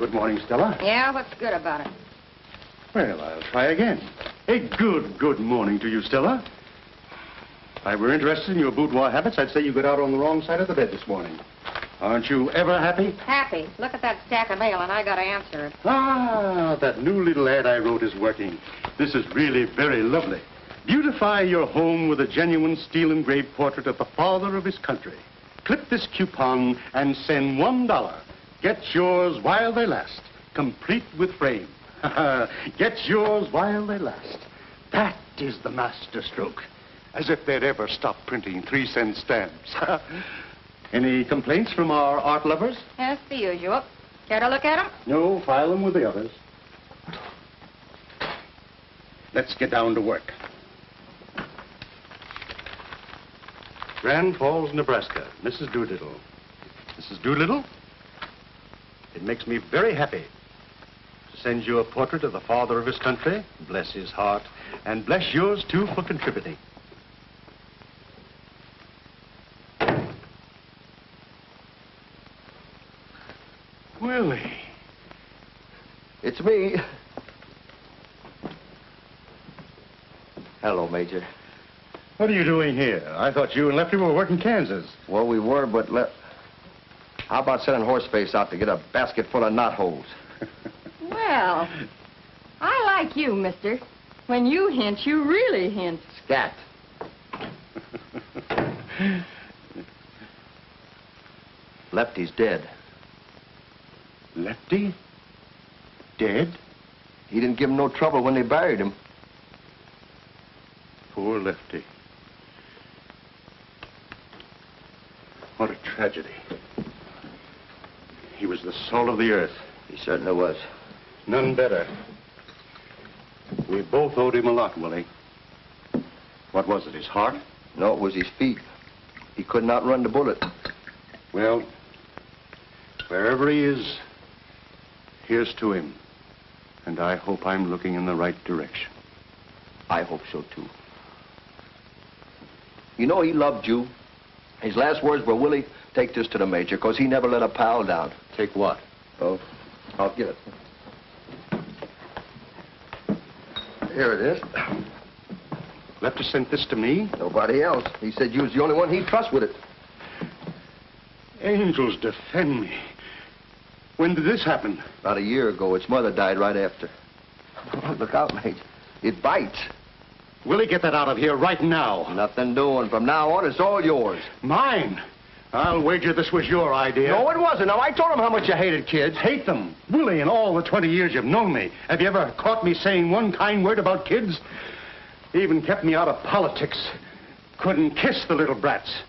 good morning, Stella. Yeah, what's good about it? Well, I'll try again. A good morning to you, Stella. If I were interested in your boudoir habits, I'd say you got out on the wrong side of the bed this morning. Aren't you ever happy? Happy. Look at that stack of mail, and I got to answer it. Ah, that new little ad I wrote is working. This is really very lovely. Beautify your home with a genuine steel-engraved portrait of the father of his country. Clip this coupon and send $1. Get yours while they last, complete with frame. Get yours while they last. That is the master stroke. As if they'd ever stop printing 3-cent stamps. Any complaints from our art lovers? Yes, the usual. Care to look at them? No, file them with the others. Let's get down to work. Grand Falls, Nebraska, Mrs. Doolittle. Mrs. Doolittle, it makes me very happy to send you a portrait of the father of his country, bless his heart, and bless yours, too, for contributing. Willie. It's me. Hello, Major. What are you doing here? I thought you and Lefty were working Kansas. Well, we were, but how about sending Horseface out to get a basket full of knotholes? Well, I like you, mister. When you hint, you really hint. Scat. Lefty's dead. Lefty? Dead? He didn't give him no trouble when they buried him. Poor Lefty. What a tragedy. He was the salt of the earth. He certainly was. None better. We both owed him a lot, Willie. What was it, his heart? No, it was his feet. He could not run the bullet. Well, wherever he is, here's to him. And I hope I'm looking in the right direction. I hope so, too. You know, he loved you. His last words were, Willie, take this to the Major, because he never let a pal down. Take what? Oh, I'll get it. Here it is. Lefty sent this to me? Nobody else. He said you was the only one he'd trust with it. Angels defend me. When did this happen? About a year ago. Its mother died right after. Look out, Major. It bites. Willie, get that out of here right now. Nothing doing. From now on, it's all yours. Mine? I'll wager this was your idea. No, it wasn't. Now, I told him how much you hated kids. Hate them? Willie, in all the 20 years you've known me, have you ever caught me saying one kind word about kids? Even kept me out of politics. Couldn't kiss the little brats.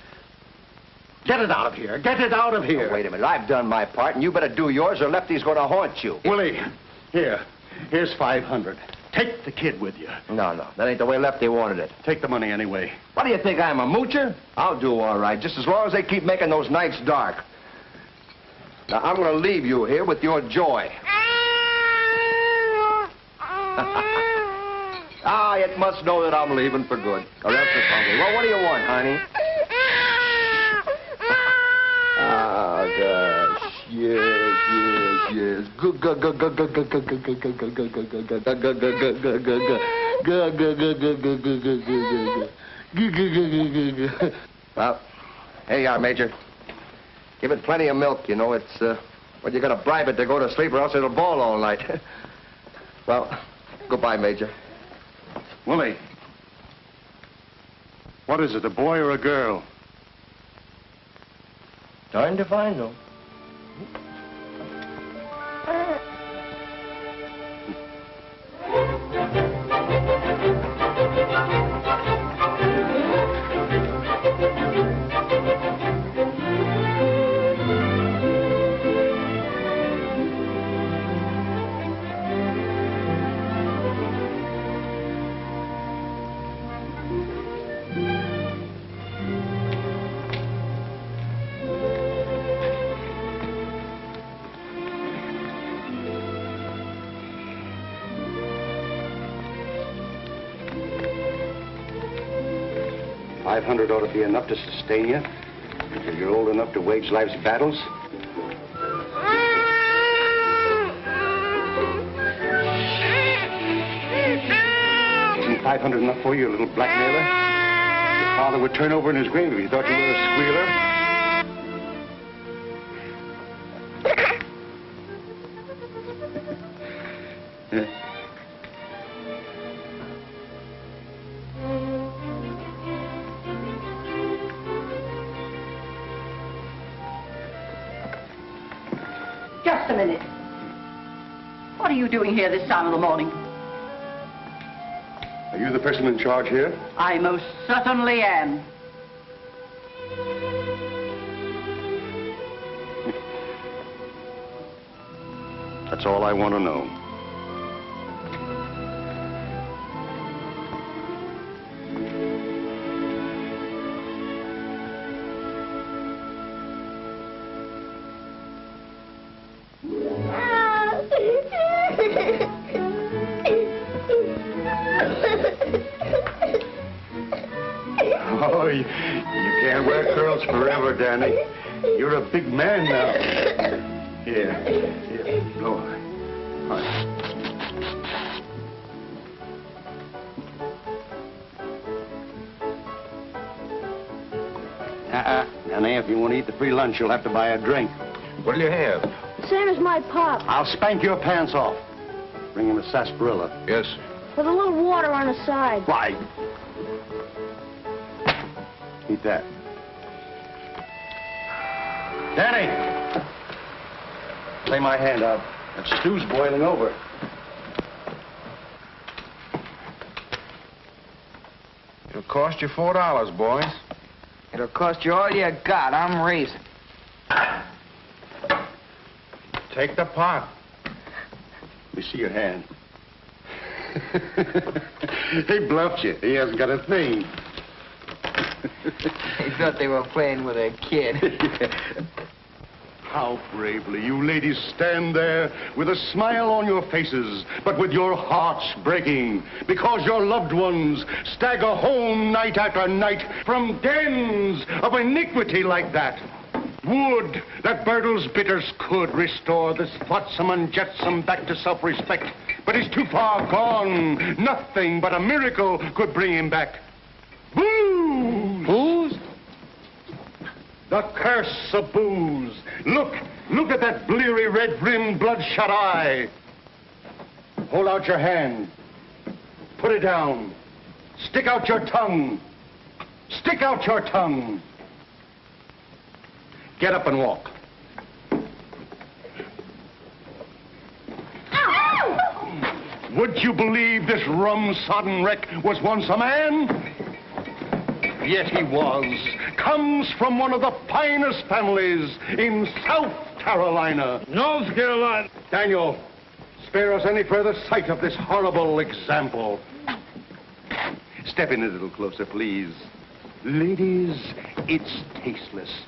Get it out of here. Get it out of here. Oh, wait a minute. I've done my part, and you better do yours, or Lefty's going to haunt you. Willie, here's 500. Take the kid with you. No. That ain't the way Lefty wanted it. Take the money anyway. What do you think, I'm a moocher? I'll do all right, just as long as they keep making those nights dark. Now, I'm going to leave you here with your joy. It must know that I'm leaving for good, or else it's hungry. Well, what do you want, honey? Oh, gosh. Yes. Well, here you are, Major. Give it plenty of milk, you know. It's, well, you gotta bribe it to go to sleep or else it'll bawl all night. Well, goodbye, Major. Willie, what is it, a boy or a girl? Darned if I know. $500 ought to be enough to sustain you until you're old enough to wage life's battles. $500 enough for you, little blackmailer? Your father would turn over in his grave if he thought you were a squealer. Just a minute. What are you doing here this time of the morning? Are you the person in charge here? I most certainly am. That's all I want to know. Oh, you can't wear curls forever, Danny. You're a big man now. Here, blow on. Danny, if you want to eat the free lunch, you'll have to buy a drink. What'll you have? Same as my pop. I'll spank your pants off. Bring him a sarsaparilla. Yes. With a little water on the side. Why? Eat that. Danny! Lay my hand out. That stew's boiling over. It'll cost you $4, boys. It'll cost you all you got. I'm raising. Take the pot. Let me see your hand. He bluffed you. He hasn't got a thing. They thought they were playing with a kid. How bravely you ladies stand there with a smile on your faces, but with your hearts breaking because your loved ones stagger home night after night from dens of iniquity like that. Would that Bertles Bitters could restore this flotsam and jetsam back to self-respect, but he's too far gone. Nothing but a miracle could bring him back. Booze! Booze? The curse of booze. Look at that bleary, red-rimmed, bloodshot eye. Hold out your hand. Put it down. Stick out your tongue. Stick out your tongue. Get up and walk. Would you believe this rum-sodden wreck was once a man? Yet he was. Comes from one of the finest families in South Carolina. North Carolina. Daniel, spare us any further sight of this horrible example. Step in a little closer, please. Ladies, it's tasteless.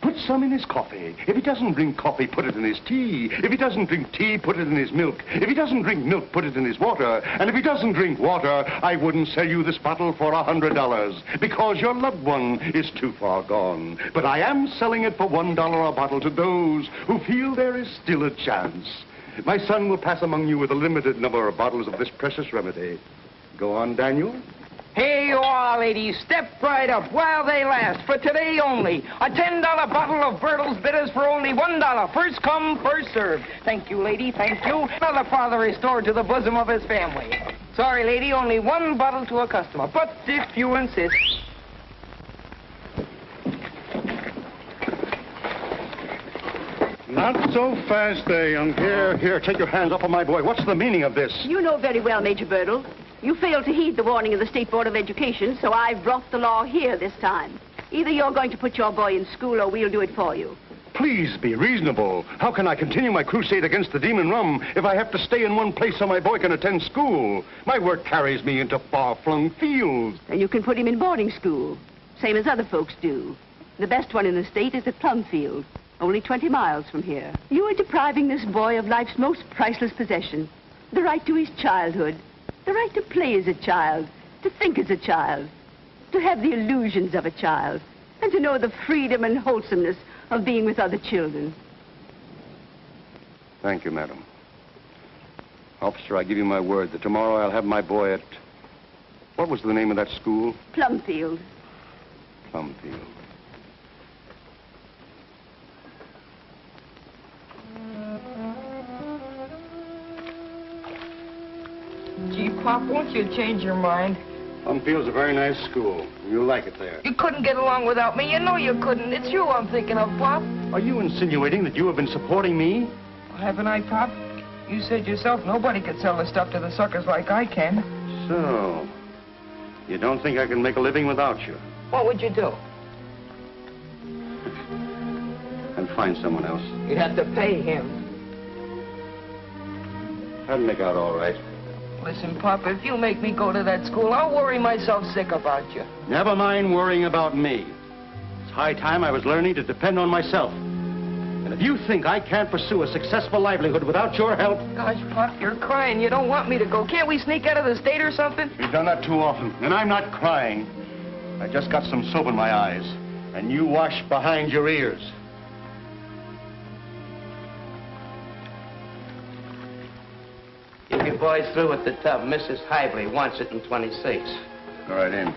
Put some in his coffee. If he doesn't drink coffee, put it in his tea. If he doesn't drink tea, put it in his milk. If he doesn't drink milk, put it in his water. And if he doesn't drink water, I wouldn't sell you this bottle for $100 because your loved one is too far gone. But I am selling it for $1 a bottle to those who feel there is still a chance. My son will pass among you with a limited number of bottles of this precious remedy. Go on, Daniel. Here you are, ladies. Step right up while they last. For today only. A $10 bottle of Bertles Bitters for only $1. First come, first served. Thank you, lady. Thank you. Another father restored to the bosom of his family. Sorry, lady. Only one bottle to a customer. But if you insist. Not so fast there, young. Here, take your hands off of my boy. What's the meaning of this? You know very well, Major Bertle. You failed to heed the warning of the State Board of Education, so I've brought the law here this time. Either you're going to put your boy in school or we'll do it for you. Please be reasonable. How can I continue my crusade against the demon rum if I have to stay in one place so my boy can attend school? My work carries me into far-flung fields. And you can put him in boarding school, same as other folks do. The best one in the state is at Plumfield, only 20 miles from here. You are depriving this boy of life's most priceless possession, the right to his childhood. The right to play as a child, to think as a child, to have the illusions of a child, and to know the freedom and wholesomeness of being with other children. Thank you, madam. Officer, I give you my word that tomorrow I'll have my boy at What was the name of that school? Plumfield. Plumfield. Gee, Pop, won't you change your mind? Plumfield's a very nice school. You'll like it there. You couldn't get along without me. You know you couldn't. It's you I'm thinking of, Pop. Are you insinuating that you have been supporting me? Haven't I, Pop? You said yourself nobody could sell the stuff to the suckers like I can. So, you don't think I can make a living without you? What would you do? And find someone else. You'd have to pay him. That'd make out all right. Listen, Pop, if you make me go to that school, I'll worry myself sick about you. Never mind worrying about me. It's high time I was learning to depend on myself. And if you think I can't pursue a successful livelihood without your help... Gosh, Pop, you're crying. You don't want me to go. Can't we sneak out of the state or something? We've done that too often, and I'm not crying. I just got some soap in my eyes, and you wash behind your ears. You boys through at the tub. Mrs. Hively wants it in 26. Go right in.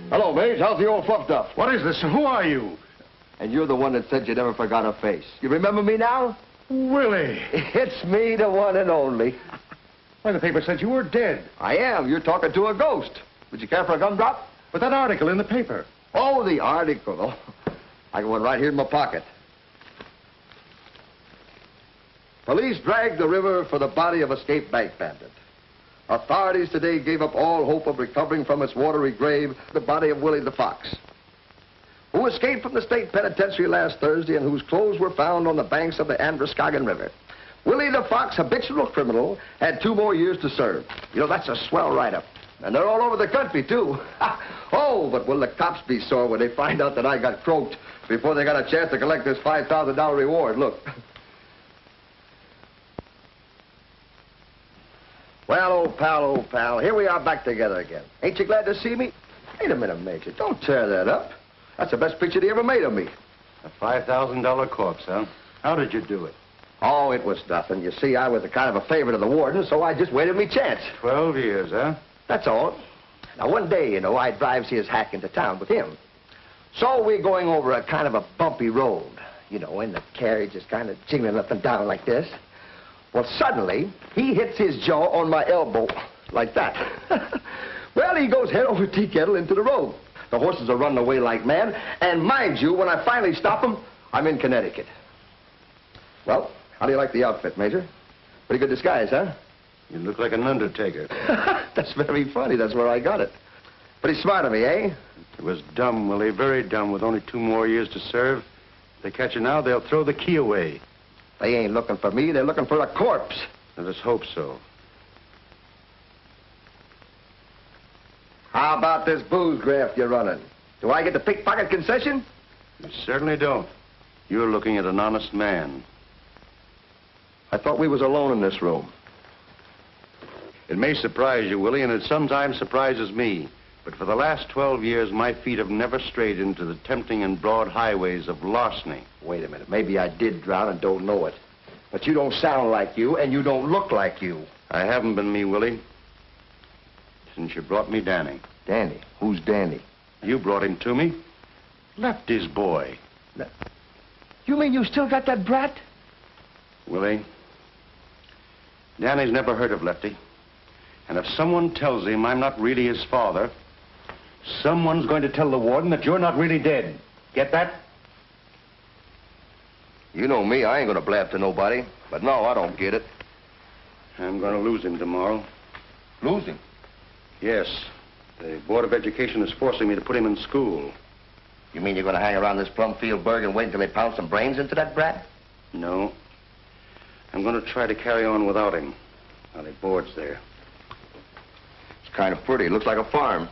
Hello, Mage. How's the old fluff duff? What is this? Who are you? And you're the one that said you never forgot a face. You remember me now? Willie. It's me, the one and only. Why, the paper said you were dead. I am. You're talking to a ghost. Would you care for a gumdrop? But that article in the paper. Oh, the article. Oh, I got one right here in my pocket. Police dragged the river for the body of escaped bank bandit. Authorities today gave up all hope of recovering from its watery grave the body of Willie the Fox, who escaped from the state penitentiary last Thursday and whose clothes were found on the banks of the Androscoggin River. Willie the Fox, habitual criminal, had 2 more years to serve. You know, that's a swell write-up. And they're all over the country, too. Oh, but will the cops be sore when they find out that I got croaked before they got a chance to collect this $5,000 reward. Look. Well, old pal, here we are back together again. Ain't you glad to see me? Wait a minute, Major. Don't tear that up. That's the best picture they ever made of me. A $5,000 corpse, huh? How did you do it? Oh, it was nothing. You see, I was a kind of a favorite of the warden, so I just waited me chance. 12 years, huh? That's all. Now, one day, you know, I drives his hack into town with him. So we're going over a kind of a bumpy road, you know, and the carriage is kind of jiggling up and down like this. Well, suddenly, he hits his jaw on my elbow, like that. Well, he goes head over tea kettle into the road. The horses are running away like mad, and mind you, when I finally stop them, I'm in Connecticut. Well, how do you like the outfit, Major? Pretty good disguise, huh? You look like an undertaker. That's very funny. That's where I got it. Pretty smart of me, eh? It was dumb, Willie, very dumb, with only 2 more years to serve. If they catch you now, they'll throw the key away. They ain't looking for me. They're looking for a corpse. Let us hope so. How about this booze graft you're running? Do I get the pickpocket concession? You certainly don't. You're looking at an honest man. I thought we was alone in this room. It may surprise you, Willie, and it sometimes surprises me. But for the last 12 years, my feet have never strayed into the tempting and broad highways of larceny. Wait a minute. Maybe I did drown and don't know it. But you don't sound like you, and you don't look like you. I haven't been me, Willie, since you brought me Danny. Danny? Who's Danny? You brought him to me. Lefty's boy. You mean you still got that brat? Willie, Danny's never heard of Lefty. And if someone tells him I'm not really his father, someone's going to tell the warden that you're not really dead. Get that? You know me, I ain't gonna blab to nobody. But no, I don't get it. I'm going to lose him tomorrow. Lose him? Yes. The Board of Education is forcing me to put him in school. You mean you're gonna hang around this Plumfield burg and wait until they pound some brains into that brat? No. I'm going to try to carry on without him while he boards there. It's kind of pretty. It looks like a farm.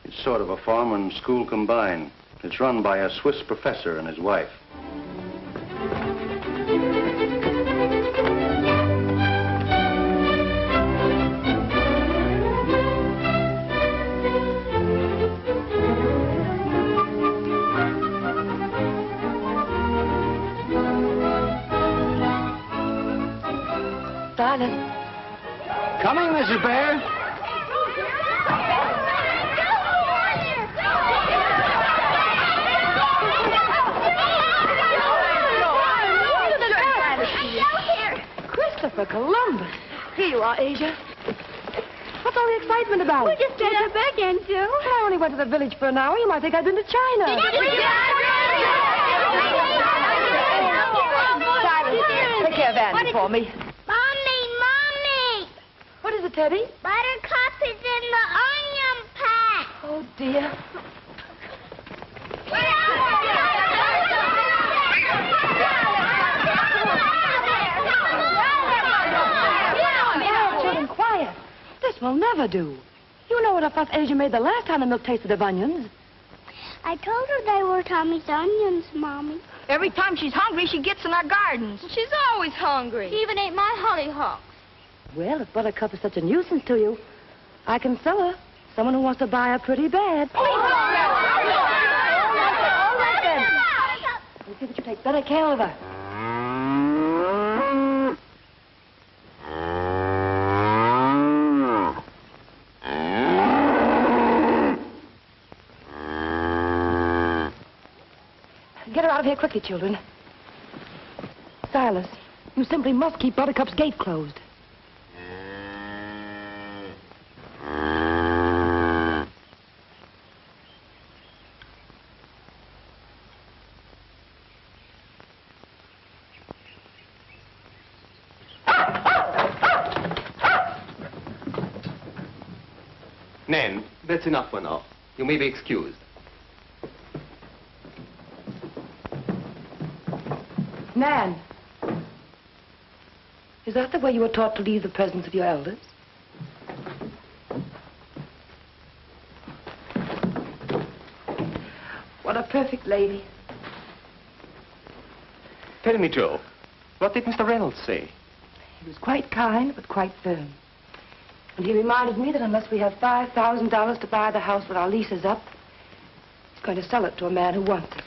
It's sort of a farm and school combined. It's run by a Swiss professor and his wife. Silas. Coming, Mrs. Bear. Christopher Columbus. Here you are, Asia. What's all the excitement about? We just got back into. I only went to the village for an hour. You might think I'd been to China. Silas, take care of Andy for me. Mommy! What is it, Teddy? Buttercup is in the onion pack. Oh, dear. Children, quiet. This will never do. You know what a fuss Asia made the last time the milk tasted of onions. I told her they were Tommy's onions, Mommy. Every time she's hungry, she gets in our gardens. She's always hungry. She even ate my hollyhocks. Well, if Buttercup is such a nuisance to you, I can sell her. Someone who wants to buy her pretty bad. All right, then. We'll see that you take better care of her. Get her out of here quickly, children. Silas, you simply must keep Buttercup's gate closed. Nan, that's enough for now. You may be excused. Nan, is that the way you were taught to leave the presence of your elders? What a perfect lady. Tell me, Joe, what did Mr. Reynolds say? He was quite kind, but quite firm. And he reminded me that unless we have $5,000 to buy the house when our lease is up, he's going to sell it to a man who wants it.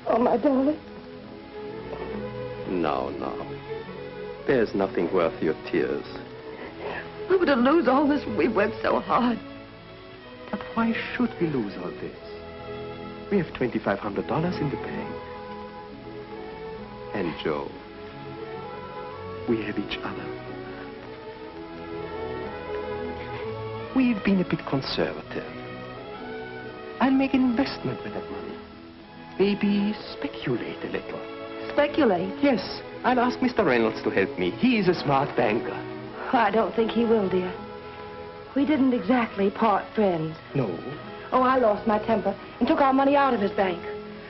Oh, my darling. No, no. There's nothing worth your tears. We were to lose all this. We worked so hard. But why should we lose all this? We have $2,500 in the bank. And Joe, we have each other. We've been a bit conservative. I'll make an investment with that money. Maybe speculate a little. Speculate? Yes, I'll ask Mr. Reynolds to help me. He's a smart banker. I don't think he will, dear. We didn't exactly part friends. No. Oh, I lost my temper and took our money out of his bank.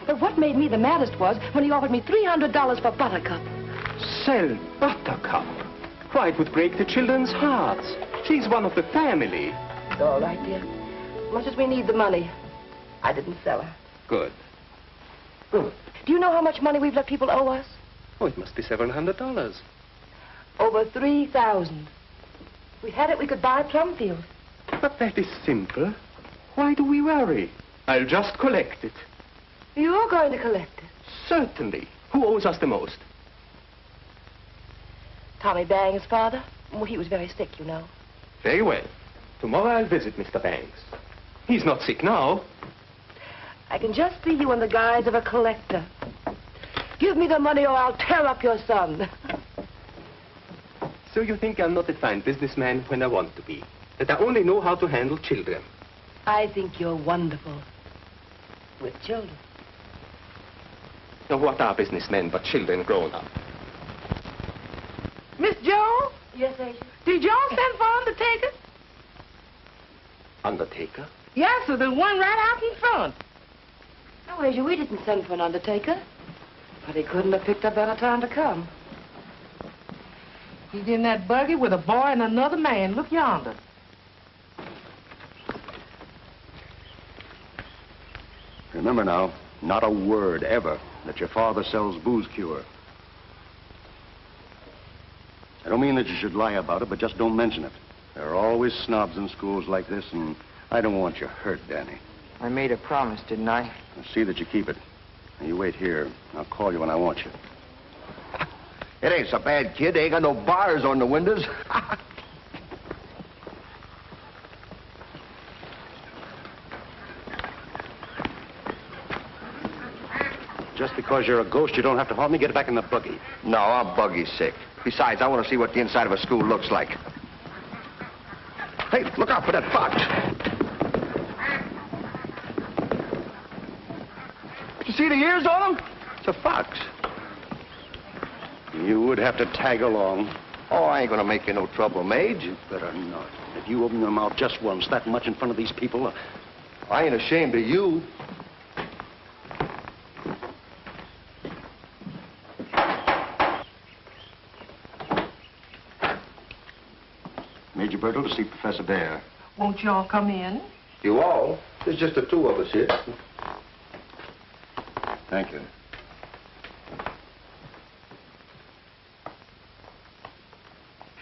But what made me the maddest was when he offered me $300 for Buttercup. Sell Buttercup? Why, it would break the children's hearts. She's one of the family. It's all right, dear. Much as we need the money, I didn't sell her. Good. Do you know how much money we've let people owe us? Oh, it must be several $100. Over 3,000. If we had it, we could buy Plumfield. But that is simple. Why do we worry? I'll just collect it. You're going to collect it? Certainly. Who owes us the most? Tommy Bang's father. Well, he was very sick, you know. Very well. Tomorrow I'll visit Mr. Banks. He's not sick now. I can just see you in the guise of a collector. Give me the money or I'll tear up your son. So you think I'm not a fine businessman when I want to be? That I only know how to handle children? I think you're wonderful. With children. Now, what are businessmen but children grown up? Miss Joe? Yes, Asia? Did y'all send for undertaker? Undertaker? Yes, sir. There's one right out in front. No, Asia, we didn't send for an undertaker. But he couldn't have picked a better time to come. He's in that buggy with a boy and another man. Look yonder. Remember now, not a word ever that your father sells booze cure. I don't mean that you should lie about it, but just don't mention it. There are always snobs in schools like this, and I don't want you hurt, Danny. I made a promise, didn't I? Now, see that you keep it. Now, you wait here. I'll call you when I want you. It ain't so bad, kid. They ain't got no bars on the windows. Just because you're a ghost, you don't have to haunt me. Get back in the buggy. No, I'm buggy sick. Besides, I want to see what the inside of a school looks like. Hey, look out for that fox. You see the ears on him? It's a fox. You would have to tag along. Oh, I ain't gonna make you no trouble, Mage. You better not. If you open your mouth just once, that much in front of these people... I ain't ashamed of you. Major Bertle to see Professor Bear. Won't you all come in? You all? There's just the two of us here. Thank you.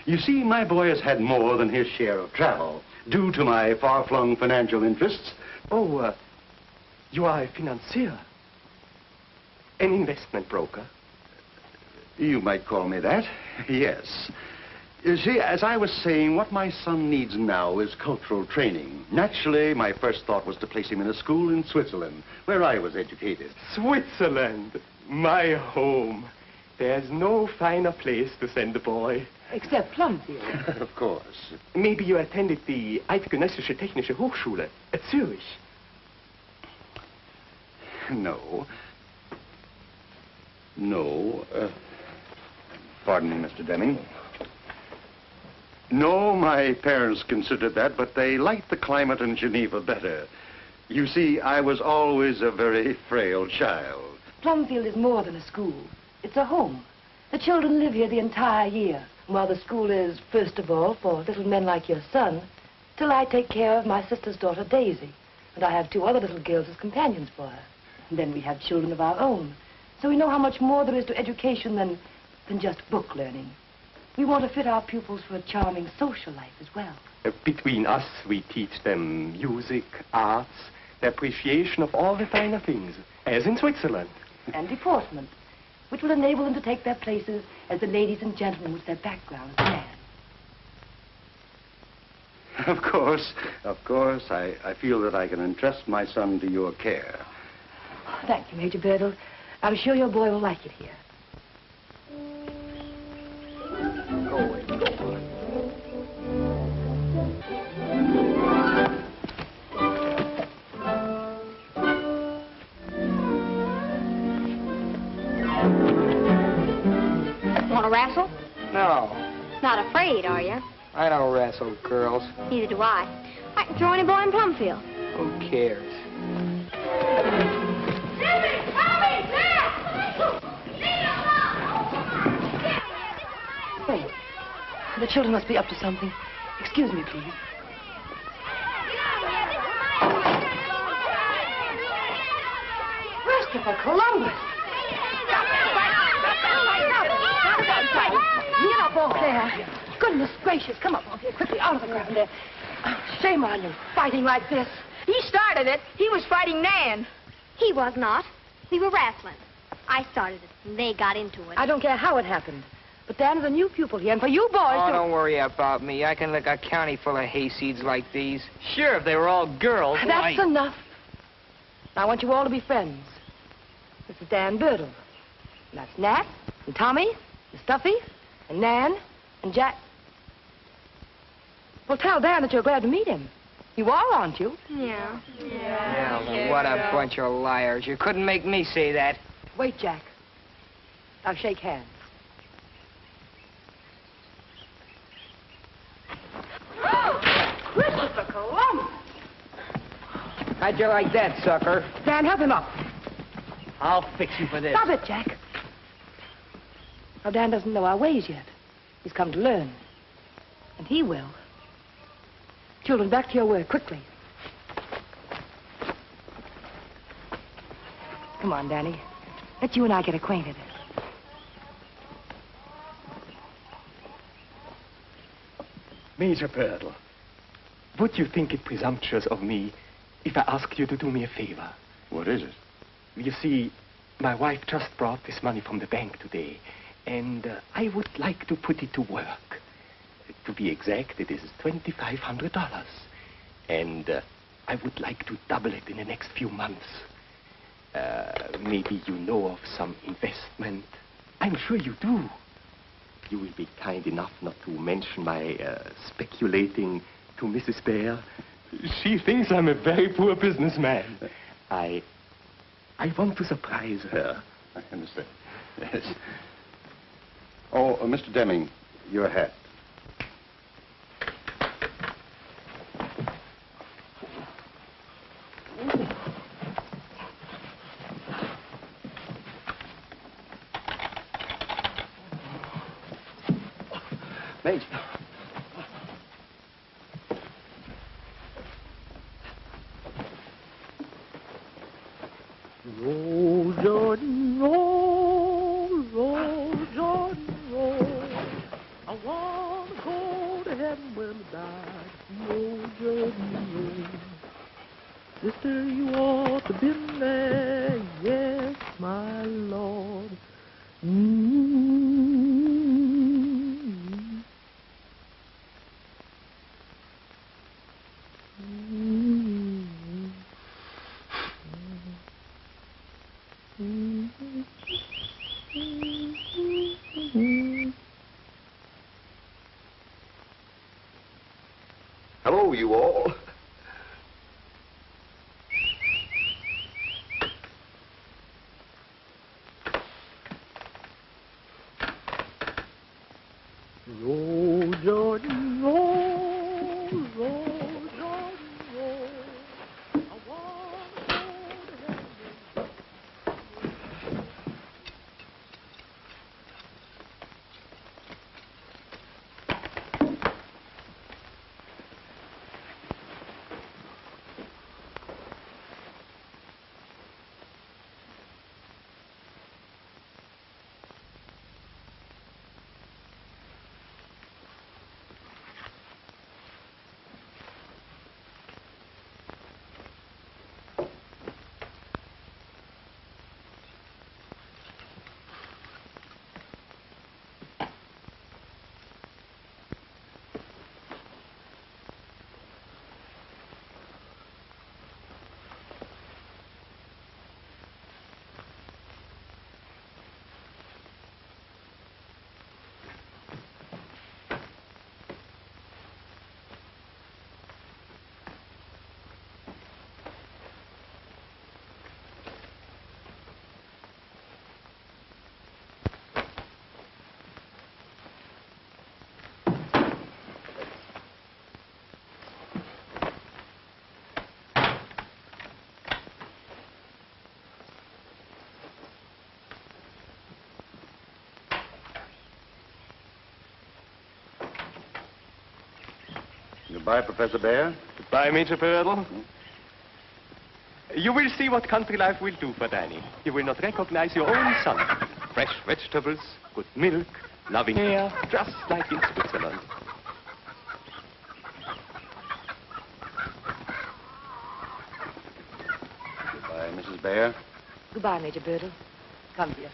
You see, my boy has had more than his share of travel, due to my far-flung financial interests. Oh, you are a financier? An investment broker? You might call me that, yes. You see, as I was saying, what my son needs now is cultural training. Naturally, my first thought was to place him in a school in Switzerland, where I was educated. Switzerland, my home. There's no finer place to send a boy. Except Plumfield. Of course. Maybe you attended the Eidgenössische Technische Hochschule at Zurich. No. No. Pardon me, Mr. Deming. No, my parents considered that, but they liked the climate in Geneva better. You see, I was always a very frail child. Plumfield is more than a school. It's a home. The children live here the entire year. While the school is, first of all, for little men like your son, till I take care of my sister's daughter, Daisy. And I have 2 other little girls as companions for her. And then we have children of our own. So we know how much more there is to education than just book learning. We want to fit our pupils for a charming social life as well. Between us, we teach them music, arts, the appreciation of all the finer things, as in Switzerland. And deportment, which will enable them to take their places as the ladies and gentlemen which their backgrounds demand. Of course. I feel that I can entrust my son to your care. Thank you, Major Bertle. I'm sure your boy will like it here. Go away, go on. Want to wrestle? No, Not afraid, are you? I don't wrestle girls. Neither do I. I can throw any boy in Plumfield. Who cares? Wait. The children must be up to something. Excuse me, please. Christopher Columbus! Get up off there. Goodness gracious, come up off here quickly, out of the ground there. Shame on you, fighting like this. He started it. He was fighting Nan. He was not. We were wrestling. I started it, and they got into it. I don't care how it happened. But Dan is a new pupil here, and for you boys Oh, to... don't worry about me. I can lick a county full of hayseeds like these. Sure, if they were all girls. That's enough. Now, I want you all to be friends. This is Dan Bertle. And that's Nat, and Tommy, and Stuffy, and Nan, and Jack. Well, tell Dan that you're glad to meet him. You are, aren't you? Yeah. Yeah, well, what a bunch of liars. You couldn't make me say that. Wait, Jack. I'll shake hands. Christopher Columbus! How'd you like that, sucker? Dan, help him up. I'll fix you for this. Stop it, Jack. Now, Dan doesn't know our ways yet. He's come to learn. And he will. Children, back to your work, quickly. Come on, Danny. Let you and I get acquainted. Major Bertle, would you think it presumptuous of me if I asked you to do me a favor? What is it? You see, my wife just brought this money from the bank today, And I would like to put it to work. To be exact, it is $2,500. And I would like to double it in the next few months. Maybe you know of some investment. I'm sure you do. You will be kind enough not to mention my speculating to Mrs. Bear. She thinks I'm a very poor businessman. I want to surprise her. I understand. Yes. Oh, Mr. Deming, your hat. Major. Roll, Jordan, roll, roll, Jordan, roll. I want to go to heaven when I die. Roll, Jordan, roll. Sister, you ought to been there, yes, my Lord. Hello, you all. Roll, Jordan, roll, roll, Jordan, roll. I want to go to heaven. Goodbye, Professor Bear. Goodbye, Major Birdle. You will see what country life will do for Danny. You will not recognize your own son. Fresh vegetables, good milk, loving air, just like in Switzerland. Goodbye, Mrs. Bear. Goodbye, Major Birdle. Come, dear.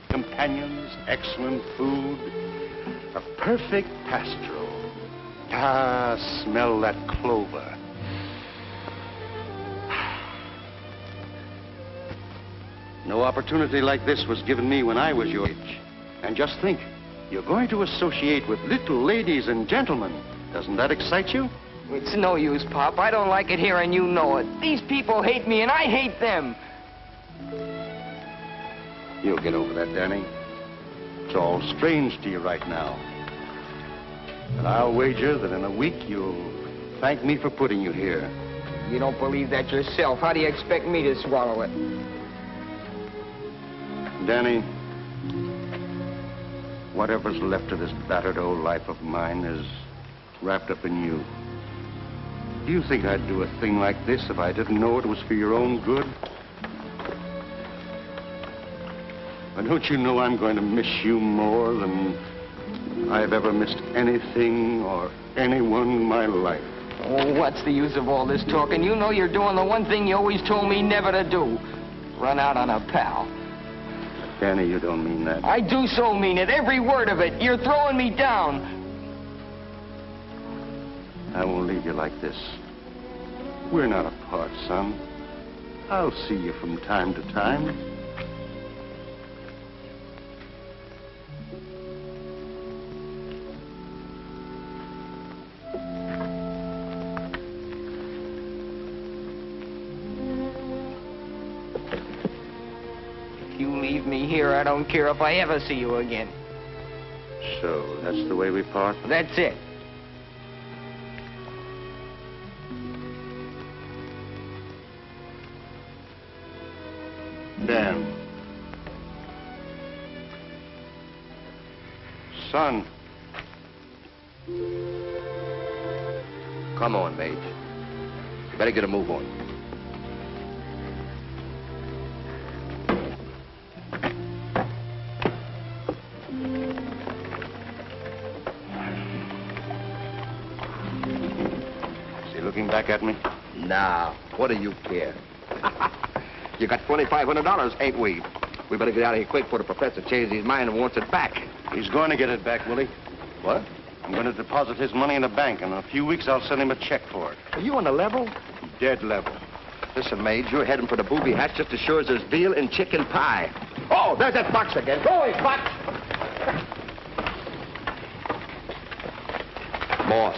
Companions, excellent food, a perfect pastoral. Ah, smell that clover. No opportunity like this was given me when I was your age. And just think, you're going to associate with little ladies and gentlemen. Doesn't that excite you? It's no use, Pop. I don't like it here, and you know it. These people hate me, and I hate them. You'll get over that, Danny. It's all strange to you right now. And I'll wager that in a week you'll thank me for putting you here. You don't believe that yourself. How do you expect me to swallow it? Danny, whatever's left of this battered old life of mine is wrapped up in you. Do you think I'd do a thing like this if I didn't know it was for your own good? But don't you know I'm going to miss you more than I've ever missed anything or anyone in my life? Oh, what's the use of all this talking? You know you're doing the one thing you always told me never to do. Run out on a pal. Danny, you don't mean that. I do so mean it, every word of it. You're throwing me down. I won't leave you like this. We're not apart, son. I'll see you from time to time. If you leave me here, I don't care if I ever see you again. So, that's the way we part? That's it. Dan. Son. Come on, Mage. You better get a move on. Is he looking back at me? Now, what do you care? You got $2,500, ain't we? We better get out of here quick before the professor changes his mind and wants it back. He's going to get it back, Willie. What? I'm going to deposit his money in the bank, and in a few weeks I'll send him a check for it. Are you on the level? Dead level. Listen, Mage, you're heading for the booby hatch just as sure as there's veal and chicken pie. Oh, there's that fox again. Go away, fox! Boss.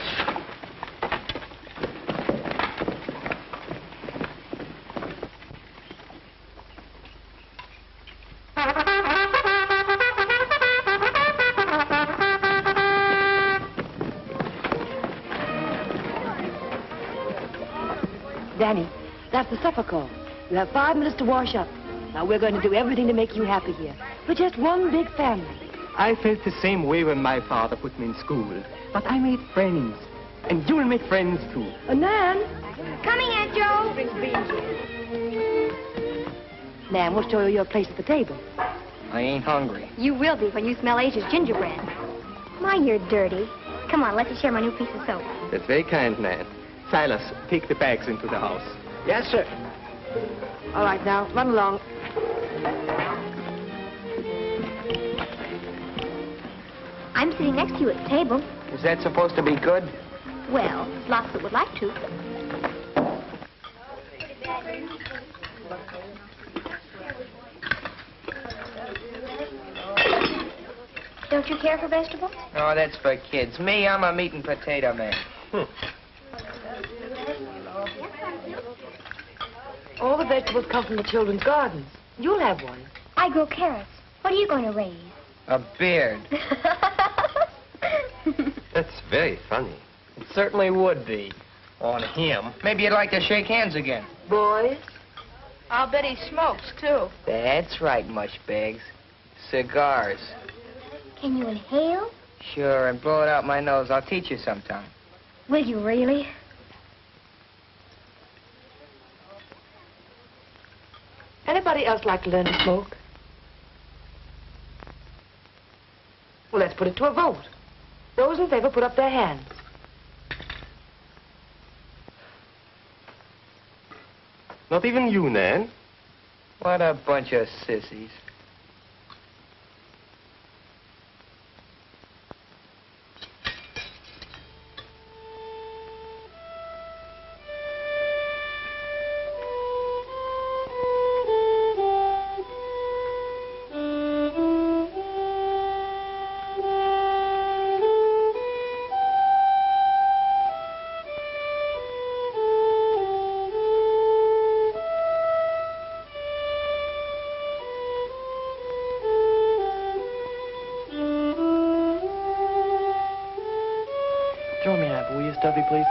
Danny, that's the supper call. You have 5 minutes to wash up. Now, we're going to do everything to make you happy here. We're just one big family. I felt the same way when my father put me in school. But I made friends. And you'll make friends, too. Nan! Coming, Aunt Joe. Nan, we'll show you your place at the table. I ain't hungry. You will be when you smell Asia's gingerbread. My, you're dirty. Come on, let you share my new piece of soap. That's very kind, Nan. Silas, take the bags into the house. Yes, sir. All right, now, run along. I'm sitting next to you at the table. Is that supposed to be good? Well, there's lots that would like to. Don't you care for vegetables? No, that's for kids. Me, I'm a meat and potato man. All the vegetables come from the children's gardens. You'll have one. I grow carrots. What are you going to raise? A beard. That's very funny. It certainly would be. On him. Maybe you'd like to shake hands again. Boys? I'll bet he smokes, too. That's right, mushbags. Cigars. Can you inhale? Sure, and blow it out my nose. I'll teach you sometime. Will you really? Anybody else like to learn to smoke? Well, let's put it to a vote. Those in favor put up their hands. Not even you, Nan. What a bunch of sissies. Throw me that, will you, Stuffy, please?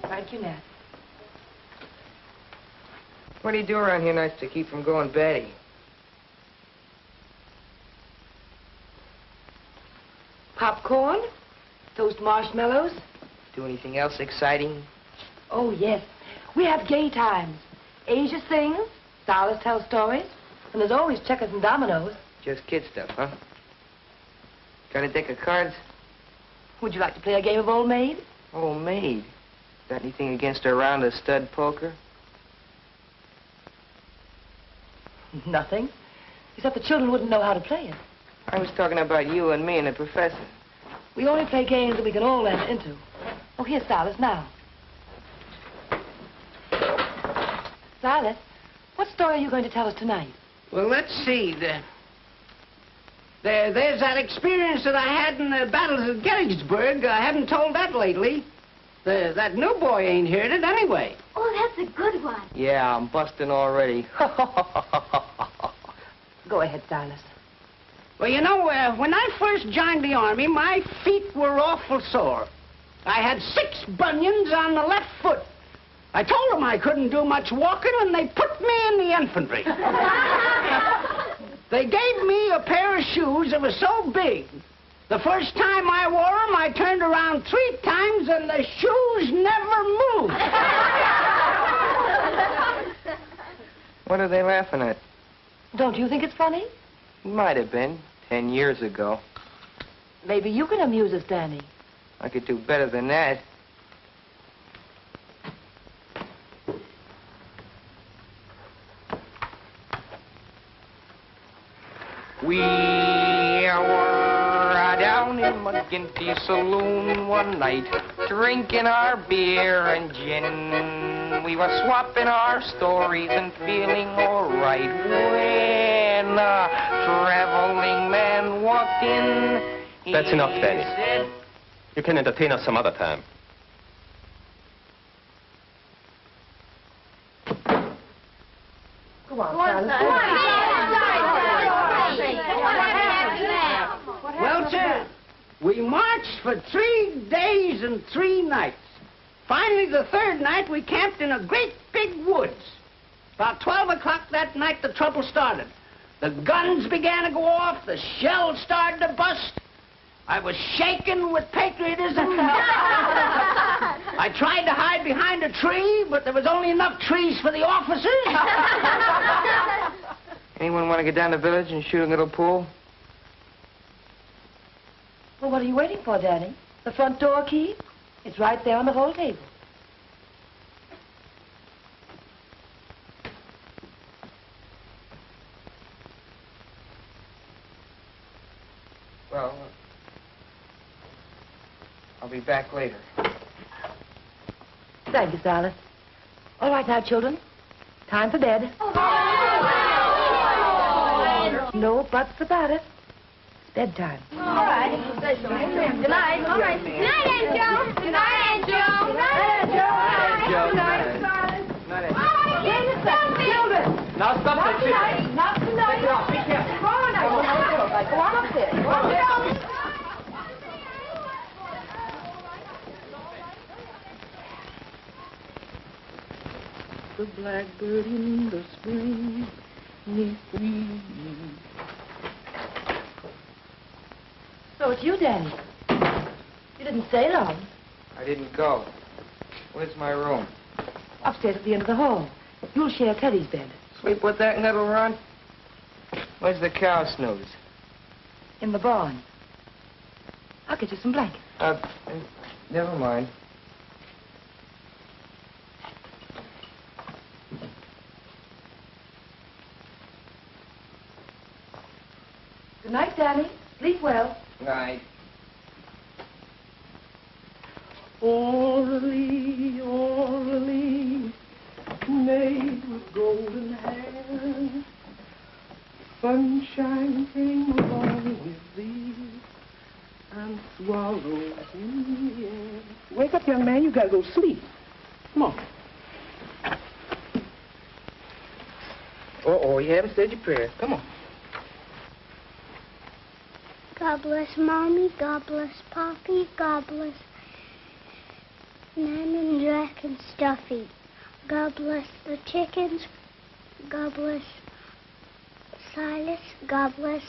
Thank you, Nat. What do you do around here nights to keep from going batty? Popcorn, toast marshmallows. Do anything else exciting? Oh, yes. We have gay times. Asia sings, Silas tells stories, and there's always checkers and dominoes. Just kid stuff, huh? Got a deck of cards? Would you like to play a game of Old Maid? Old Maid? Got anything against a round of stud poker? Nothing. Except the children wouldn't know how to play it. I was talking about you and me and the professor. We only play games that we can all enter into. Oh, here's Silas now. Silas, what story are you going to tell us tonight? Well, let's see. There's that experience that I had in the battles of Gettysburg. I haven't told that lately. That new boy ain't heard it anyway. Oh, that's a good one. Yeah, I'm busting already. Go ahead, Silas. Well, you know, when I first joined the Army, my feet were awful sore. I had 6 bunions on the left foot. I told them I couldn't do much walking, and they put me in the infantry. They gave me a pair of shoes that were so big. The first time I wore them, I turned around 3 times, and the shoes never moved. What are they laughing at? Don't you think it's funny? Might have been 10 years ago. Maybe you can amuse us, Danny. I could do better than that. We were down in McGinty Saloon one night, drinking our beer and gin. We were swapping our stories and feeling all right when a traveling man walked in. That's enough, Danny. You can entertain us some other time. Go on, Silas. Well, sir, we marched for 3 days and 3 nights. Finally, the 3rd night, we camped in a great big woods. About 12 o'clock that night, the trouble started. The guns began to go off. The shells started to bust. I was shaking with patriotism. I tried to hide behind a tree, but there was only enough trees for the officers. Anyone want to get down the village and shoot a little pool? Well, what are you waiting for, Danny? The front door key? It's right there on the hall table. Well, I'll be back later. Thank you, Silas. All right now, children. Time for bed. No buts about it. It's bedtime. All right. Good night. All right. Good night, Aunt Joe. Good night, Aunt Joe. Good night, Aunt Joe. Good night, Silas. Children. Now stop that shit. Not tonight. Take it off. Be careful. Go on now. Go on upstairs. Go on upstairs. The blackbird in the spring is free. So it's you, Danny. You didn't stay long. I didn't go. Where's my room? Upstairs at the end of the hall. You'll share Teddy's bed. Sleep with that little runt? Where's the cow snooze? In the barn. I'll get you some blankets. Never mind. Good night, Danny. Sleep well. Night. Orally, orally, maid with golden hair, sunshine came along with thee and swallows in the air. Wake up, young man. You gotta go to sleep. Come on. Uh-oh, you haven't said your prayers. Come on. God bless Mommy, God bless Poppy, God bless Nan and Jack and Stuffy. God bless the chickens, God bless Silas, God bless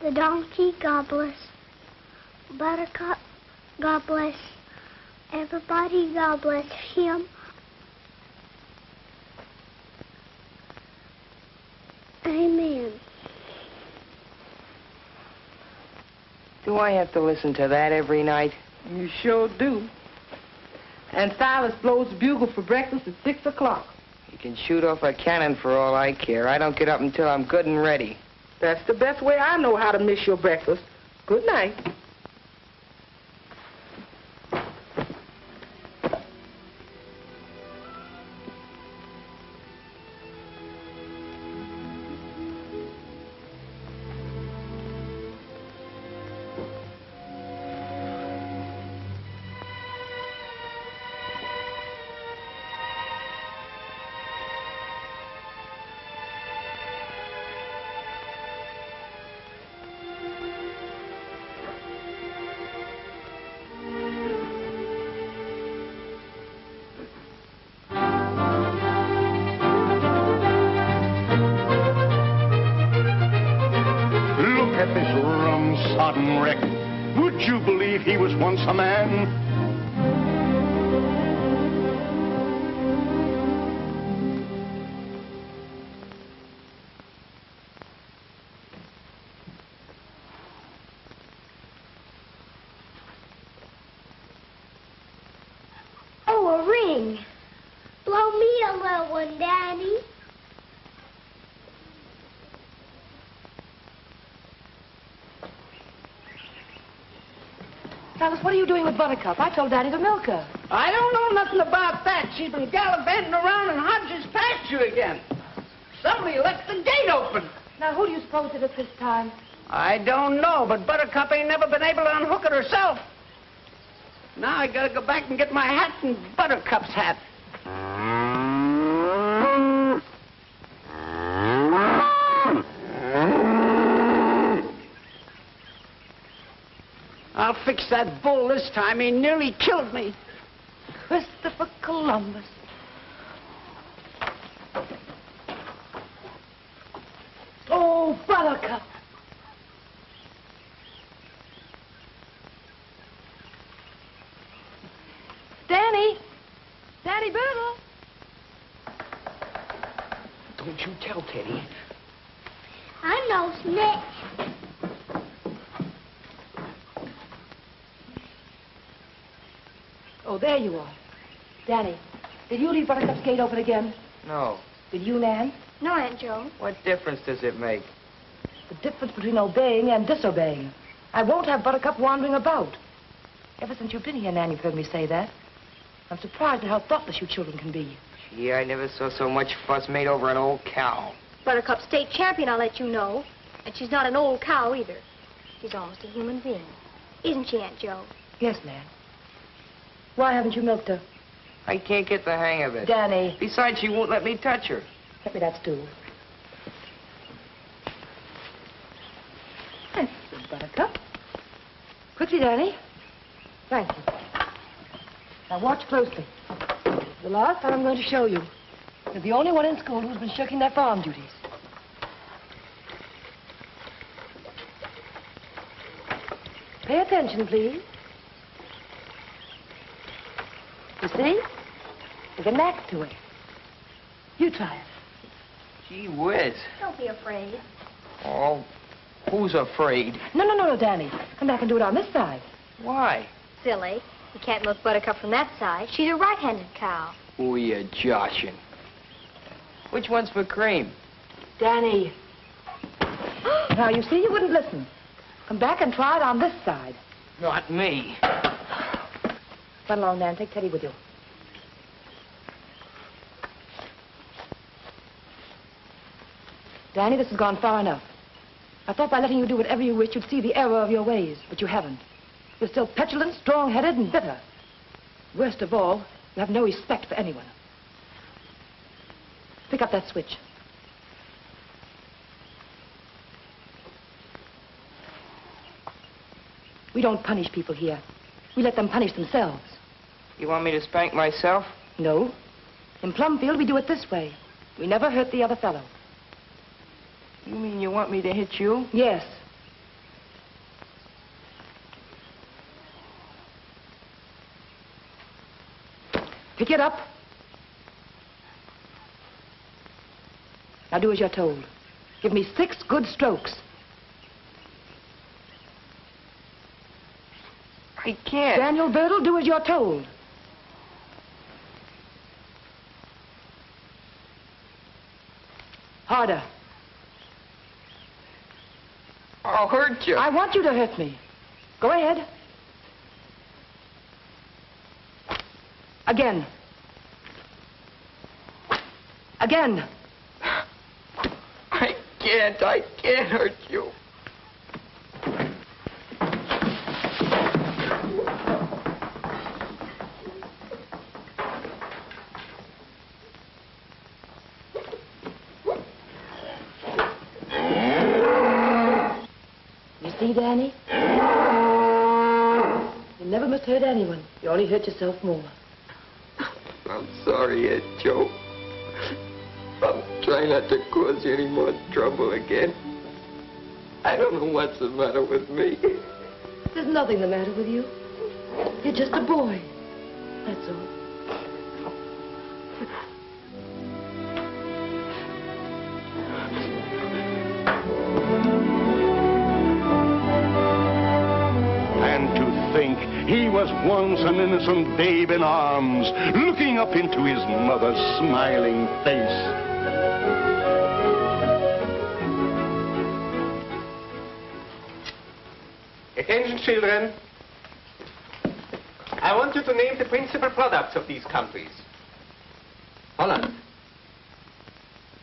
The donkey, God bless. Buttercup, God bless. Everybody, God bless him. Amen. Do I have to listen to that every night? You sure do. And Silas blows the bugle for breakfast at 6 o'clock. You can shoot off a cannon for all I care. I don't get up until I'm good and ready. That's the best way I know how to miss your breakfast. Good night. Would you believe he was once a man? Oh, a ring. Blow me a little one, Daddy. Silas, what are you doing with Buttercup? I told Daddy to milk her. I don't know nothing about that. She's been gallivanting around in Hodges' pasture again. Somebody left the gate open. Now, who do you suppose did it this time? I don't know, but Buttercup ain't never been able to unhook it herself. Now I gotta go back and get my hat and Buttercup's hat. I'll fix that bull this time. He nearly killed me. Christopher Columbus. Oh, Buttercup. Danny. Danny Birdle. Don't you tell Teddy. I know Snitch. Oh, there you are. Danny, did you leave Buttercup's gate open again? No. Did you, Nan? No, Aunt Joe. What difference does it make? The difference between obeying and disobeying. I won't have Buttercup wandering about. Ever since you've been here, Nan, you've heard me say that. I'm surprised at how thoughtless you children can be. Gee, I never saw so much fuss made over an old cow. Buttercup's state champion, I'll let you know. And she's not an old cow, either. She's almost a human being. Isn't she, Aunt Joe? Yes, Nan. Why haven't you milked her? I can't get the hang of it. Danny. Besides, she won't let me touch her. Get me that stool. Thank you, Buttercup. Quickly, Danny. Thank you. Now, watch closely. The last time I'm going to show you. You're the only one in school who's been shirking their farm duties. Pay attention, please. You see? There's a knack to it. You try it. Gee whiz. Don't be afraid. Oh, who's afraid? No, Danny. Come back and do it on this side. Why? Silly. You can't milk Buttercup from that side. She's a right-handed cow. Who are you joshing? Which one's for cream? Danny. Now, you see, you wouldn't listen. Come back and try it on this side. Not me. Run along, Nan. Take Teddy with you. Danny, this has gone far enough. I thought by letting you do whatever you wished, you'd see the error of your ways, but you haven't. You're still petulant, strong-headed, and bitter. Worst of all, you have no respect for anyone. Pick up that switch. We don't punish people here. We let them punish themselves. You want me to spank myself? No. In Plumfield, we do it this way. We never hurt the other fellow. You mean you want me to hit you? Yes. Pick it up. Now do as you're told. Give me 6 good strokes. I can't. Daniel Birdle, do as you're told. Harder. I'll hurt you. I want you to hurt me. Go ahead. Again. Again. I can't hurt you. You see, Danny? You never must hurt anyone. You only hurt yourself more. I'm sorry, Aunt Joe. I'm trying not to cause you any more trouble again. I don't know what's the matter with me. There's nothing the matter with you. You're just a boy. That's all. And to think he was once an innocent babe in arms, looking up into his mother's smiling face. Attention, children. I want you to name the principal products of these countries. Holland.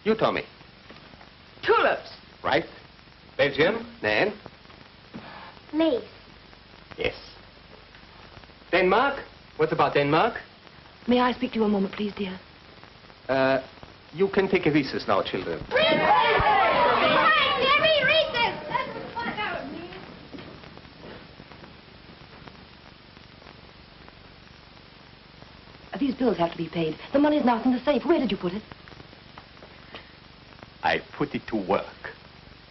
You, Tommy. Tulips. Right. Belgium. Nan. Lace. Yes. Denmark. What about Denmark? May I speak to you a moment, please, dear? You can take a recess now, children. These bills have to be paid. The money's not in the safe. Where did you put it? I put it to work.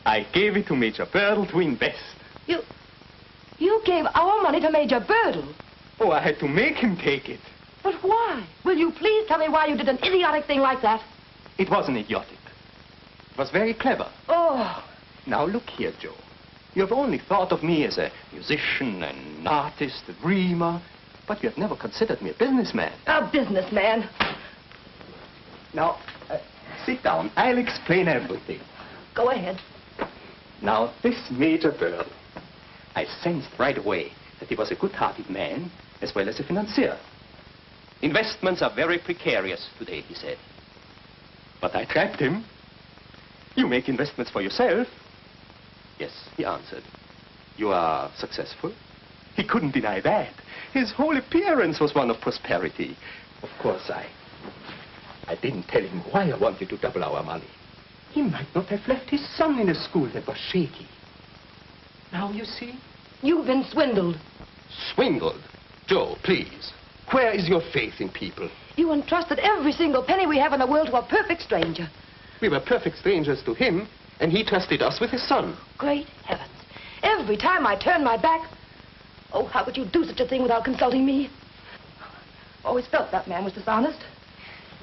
I gave it to Major Birdle to invest. You gave our money to Major Birdle? Oh, I had to make him take it. But why? Will you please tell me why you did an idiotic thing like that? It wasn't idiotic. It was very clever. Oh. Now look here, Joe. You have only thought of me as a musician, an artist, a dreamer, but you have never considered me a businessman. A businessman? Now, sit down. I'll explain everything. Go ahead. Now, this Major Birdle, I sensed right away that he was a good-hearted man as well as a financier. Investments are very precarious today, he said. But I trapped him. You make investments for yourself. Yes, he answered. You are successful. He couldn't deny that. His whole appearance was one of prosperity. Of course, I didn't tell him why I wanted to double our money. He might not have left his son in a school that was shaky. Now, you see? You've been swindled. Swindled? Joe, please. Where is your faith in people? You entrusted every single penny we have in the world to a perfect stranger. We were perfect strangers to him, and he trusted us with his son. Great heavens. Every time I turn my back... Oh, how could you do such a thing without consulting me? Always felt that man was dishonest.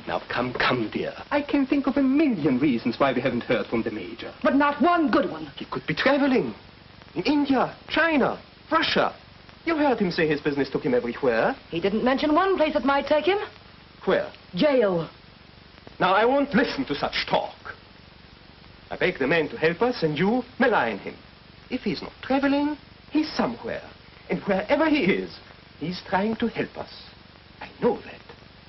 Now, come, dear. I can think of a million reasons why we haven't heard from the Major. But not one good one. He could be traveling. In India, China, Russia. You heard him say his business took him everywhere. He didn't mention one place that might take him. Where? Jail. Now, I won't listen to such talk. I beg the man to help us, and you malign him. If he's not traveling, he's somewhere. And wherever he is, he's trying to help us. I know that.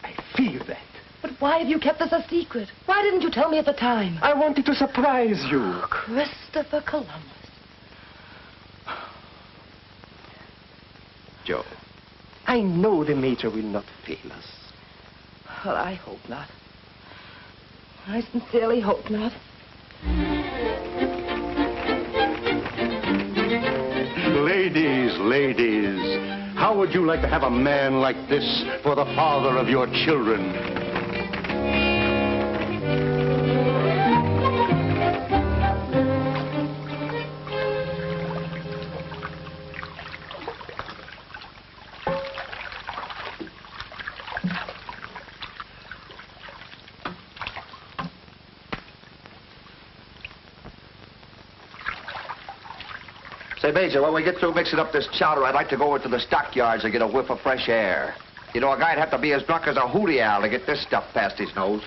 I feel that. But why have you kept this a secret? Why didn't you tell me at the time? I wanted to surprise you. Christopher Columbus. Joe, I know the Major will not fail us. Well, I hope not. I sincerely hope not. Ladies, how would you like to have a man like this for the father of your children? Say, Major, when we get through mixing up this chowder, I'd like to go into the stockyards and get a whiff of fresh air. You know, a guy'd have to be as drunk as a hootie owl to get this stuff past his nose.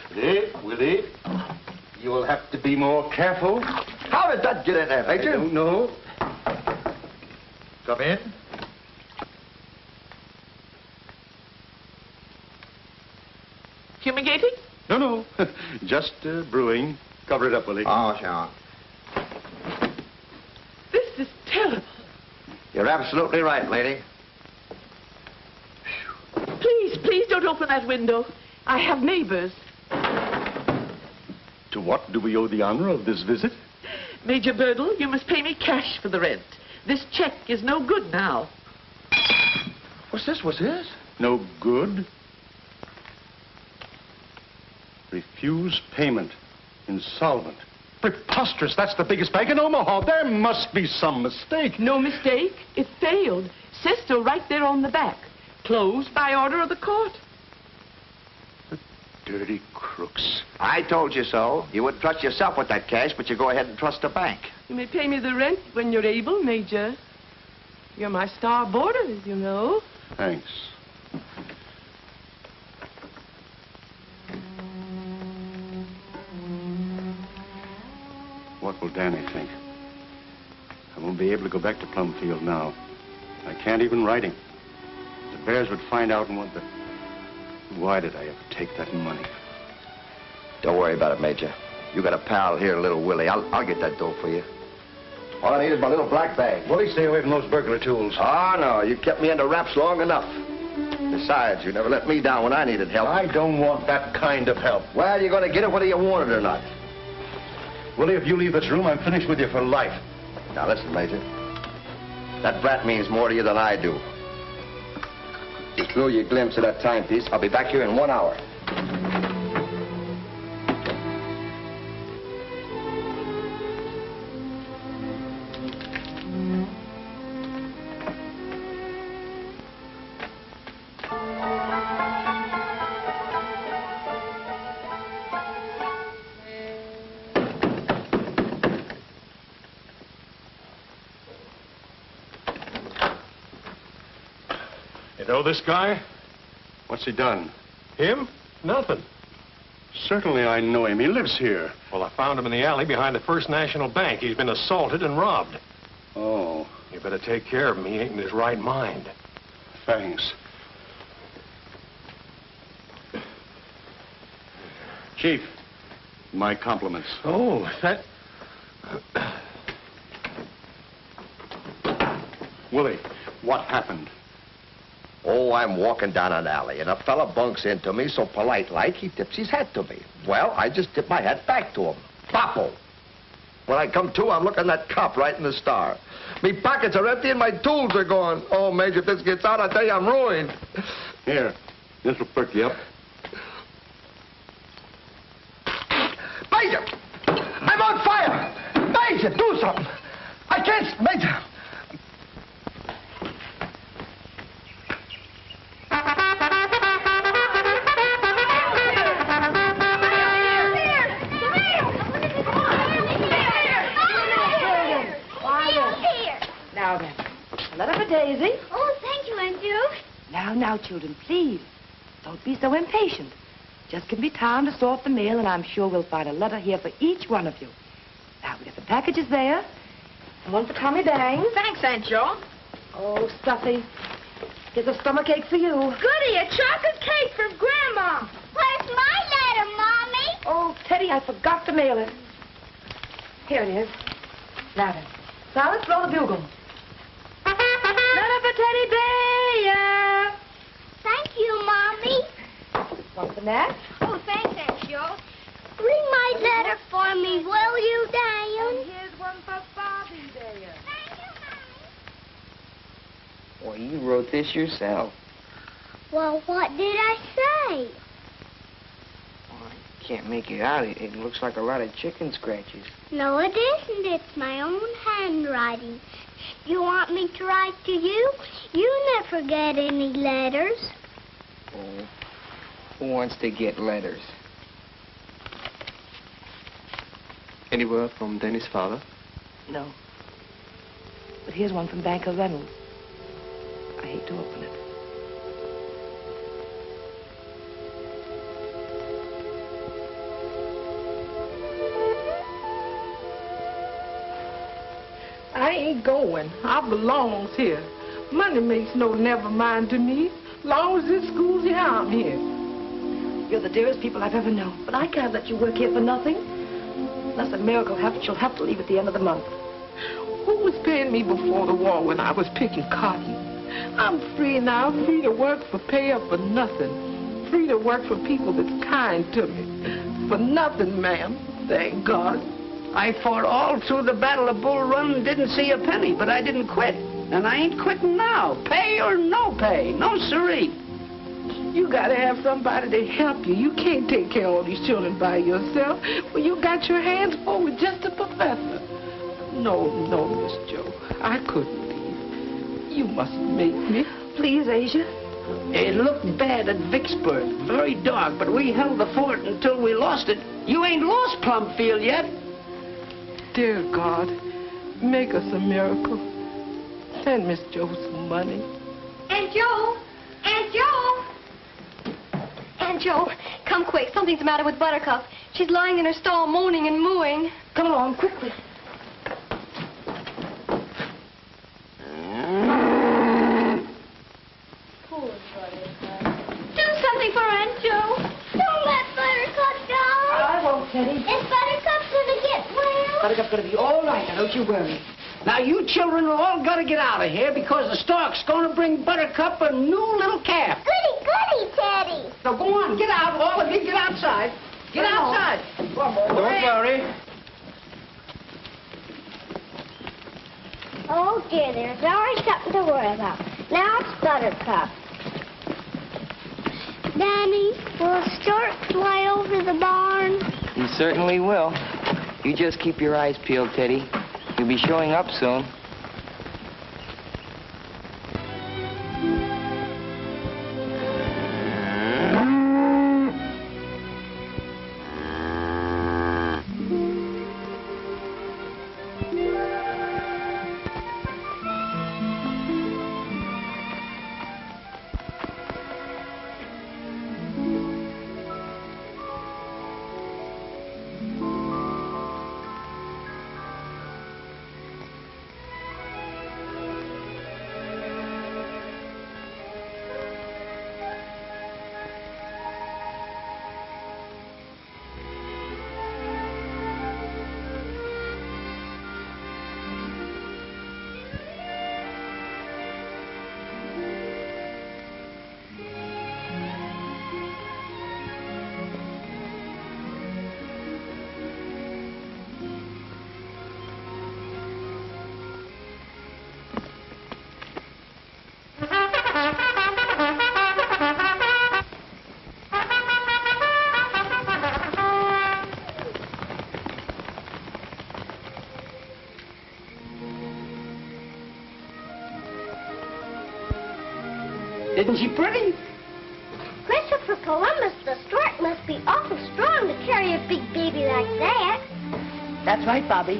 Willie, you will have to be more careful. How did that get in there, Major? I don't know. Come in. Fumigating? No. Just brewing. Cover it up, Willie. Oh, sure. This is terrible. You're absolutely right, lady. Please don't open that window. I have neighbors. To what do we owe the honor of this visit? Major Birdle, you must pay me cash for the rent. This check is no good now. What's this? What's this? No good? Refuse payment. Insolvent. Preposterous. That's the biggest bank in Omaha. There must be some mistake. No mistake. It failed. Says so right there on the back. Closed by order of the court. The dirty crooks. I told you so. You wouldn't trust yourself with that cash, but you go ahead and trust the bank. You may pay me the rent when you're able, Major. You're my star boarder, you know. Thanks. What will Danny think? I won't be able to go back to Plumfield now. I can't even write him. The Bears would find out and want the... Why did I ever take that money? Don't worry about it, Major. You got a pal here, little Willie. I'll get that dough for you. All I need is my little black bag. Willie, stay away from those burglar tools. Oh, no. You kept me under wraps long enough. Besides, you never let me down when I needed help. I don't want that kind of help. Well, you're going to get it whether you want it or not. Willie, if you leave this room, I'm finished with you for life. Now, listen, Major. That brat means more to you than I do. You threw your glimpse of that timepiece. I'll be back here in 1 hour. You know this guy? What's he done? Him? Nothing. Certainly I know him. He lives here. Well, I found him in the alley behind the First National Bank. He's been assaulted and robbed. Oh. You better take care of him. He ain't in his right mind. Thanks. Chief, my compliments. Oh, that... Willie, what happened? Oh, I'm walking down an alley, and a fella bunks into me so polite-like, he tips his hat to me. Well, I just tip my hat back to him. Popo! When I come to, I'm looking that cop right in the star. Me pockets are empty and my tools are gone. Oh, Major, if this gets out, I tell you, I'm ruined. Here, this'll perk you up. Major! I'm on fire! Major, do something! I can't... Major! Now then, a letter for Daisy. Oh, thank you, Aunt Jo. Now, children, please, don't be so impatient. Just give me time to sort the mail, and I'm sure we'll find a letter here for each one of you. Now, we got the packages there, and one for Tommy Bang. Thanks, Aunt Jo. Oh, Stuffy, here's a stomach ache for you. Goody, a chocolate cake from Grandma. Where's my letter, Mommy? Oh, Teddy, I forgot to mail it. Here it is. Now then, Silas, blow the bugle. Letter for Teddy Bear. Thank you, Mommy. One for Nat. Oh, thanks, Aunt Jo. Read my letter for me, will you, Diane? And here's one for Bobby Bear. Thank you, Mommy. Well, you wrote this yourself. Well, what did I say? Well, I can't make it out. It looks like a lot of chicken scratches. No, it isn't. It's my own handwriting. You want me to write to you? You never get any letters. Oh, who wants to get letters? Any word from Danny's father? No. But here's one from Banker Reynolds. I hate to open it. I ain't going. I belongs here. Money makes no never mind to me. Long as this school's here, I'm here. You're the dearest people I've ever known, but I can't let you work here for nothing. Unless a miracle happens, you'll have to leave at the end of the month. Who was paying me before the war when I was picking cotton? I'm free now, free to work for pay or for nothing. Free to work for people that's kind to me. For nothing, ma'am. Thank God. I fought all through the Battle of Bull Run and didn't see a penny, but I didn't quit. And I ain't quitting now. Pay or no pay. No siree. You gotta have somebody to help you. You can't take care of all these children by yourself. Well, you got your hands full with just a professor. No, Miss Jo. I couldn't leave. You must make me. Please, Asia. It looked bad at Vicksburg. Very dark, but we held the fort until we lost it. You ain't lost Plumfield yet. Dear God, make us a miracle. Send Miss Jo some money. Aunt Jo! Aunt Jo! Aunt Jo, come quick. Something's the matter with Buttercup. She's lying in her stall moaning and mooing. Come along, quickly. Poor Buttercup. Do something for Aunt Jo. Don't let Buttercup go. I won't, Teddy. Is Buttercup gonna get well? Buttercup's gonna be all right, now don't you worry. Now, you children are all got to get out of here because the stork's going to bring Buttercup a new little calf. Goody, goody, Teddy. So go on, get out, all of you, get outside. Get outside. Don't worry. Oh, dear, there's always something to worry about. Now it's Buttercup. Danny, will a stork fly over the barn? He certainly will. You just keep your eyes peeled, Teddy. He'll be showing up soon. Isn't she pretty? Christopher Columbus, the stork must be awful strong to carry a big baby like that. That's right, Bobby.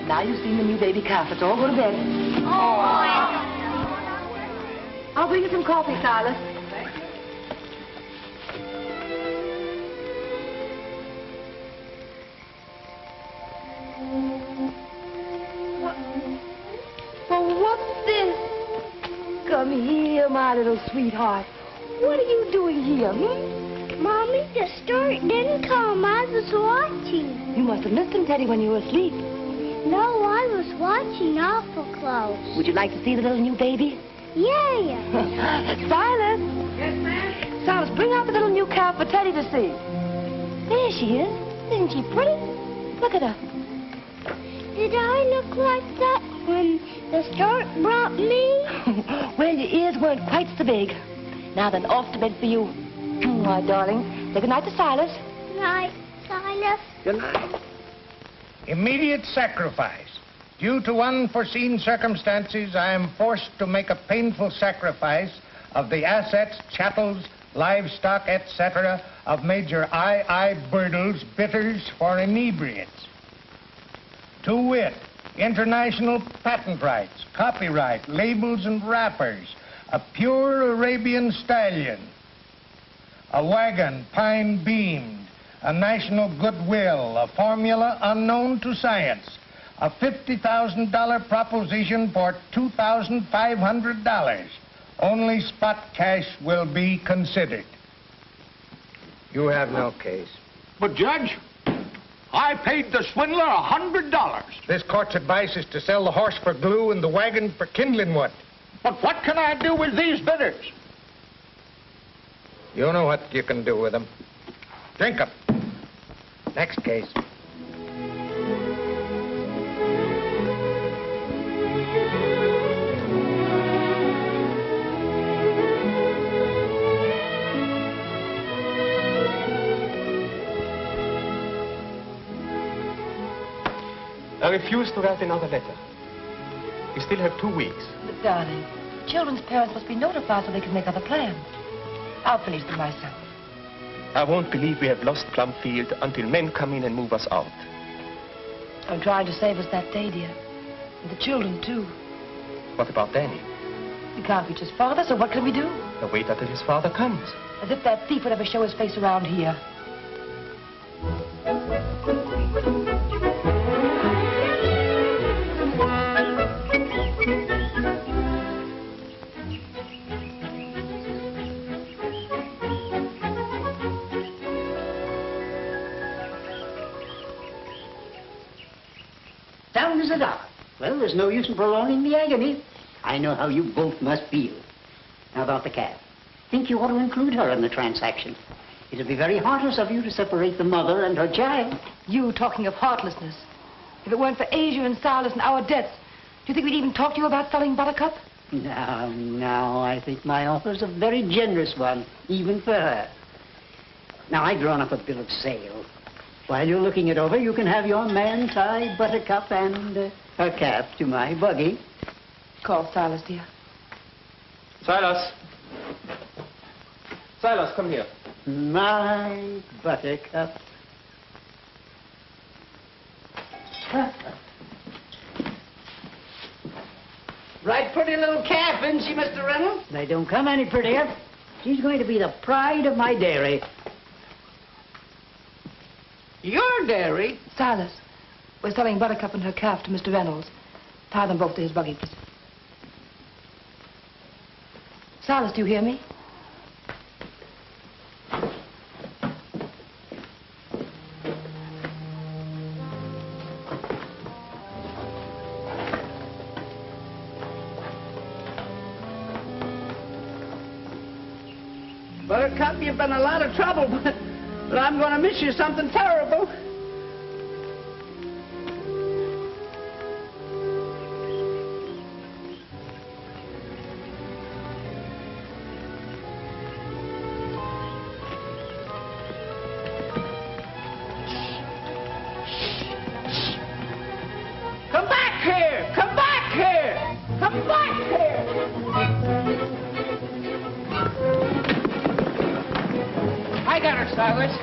Now you've seen the new baby calf. Let's all go to bed. Oh, I'll bring you some coffee, Silas. Well, what's this? Come here, my little sweetheart. What are you doing here, Mommy, the stork didn't come. I was watching. You must have missed him, Teddy, when you were asleep. No, I was watching awful close. Would you like to see the little new baby? Yeah. Silas. Yes, ma'am? Silas, bring out the little new calf for Teddy to see. There she is. Isn't she pretty? Look at her. Did I look like that when the stork brought me? Well, your ears weren't quite so big. Now then, off to bed for you. My darling. Say good night to Silas. Night, Silas. Good night. Immediate sacrifice. Due to unforeseen circumstances, I am forced to make a painful sacrifice of the assets, chattels, livestock, etc. of Major I. Birdle's bitters for inebriates. To wit, international patent rights, copyright, labels and wrappers, a pure Arabian stallion, a wagon pine beamed, a national goodwill, a formula unknown to science, a $50,000 proposition for $2,500. Only spot cash will be considered. You have no case. But, Judge, I paid the swindler $100. This court's advice is to sell the horse for glue and the wagon for kindling wood. But what can I do with these bidders? You know what you can do with them. Drink 'em. Next case. I refuse to write another letter. We still have 2 weeks. But, darling, children's parents must be notified so they can make other plans. I'll finish them myself. I won't believe we have lost Plumfield until men come in and move us out. I'm trying to save us that day, dear. And the children, too. What about Danny? We can't reach his father, so what can we do? Now wait until his father comes. As if that thief would ever show his face around here. Down as a dollar. Well, there's no use in prolonging the agony. I know how you both must feel. Now about the cat. Think you ought to include her in the transaction. It'd be very heartless of you to separate the mother and her child. You talking of heartlessness. If it weren't for Asia and Silas and our debts, do you think we'd even talk to you about selling Buttercup? Now, I think my offer's a very generous one, even for her. Now, I've drawn up a bill of sale. While you're looking it over, you can have your man tie Buttercup and her calf to my buggy. Call Silas, dear. Silas. Silas, come here. My Buttercup. Right pretty little calf, isn't she, Mr. Reynolds? They don't come any prettier. She's going to be the pride of my dairy. Your dairy? Silas, we're selling Buttercup and her calf to Mr. Reynolds. Tie them both to his buggy, please. Silas, do you hear me? Buttercup, you've been a lot of trouble, but I'm going to miss you something terrible. Come back here! Come back here! Come back here! I got her, Silas.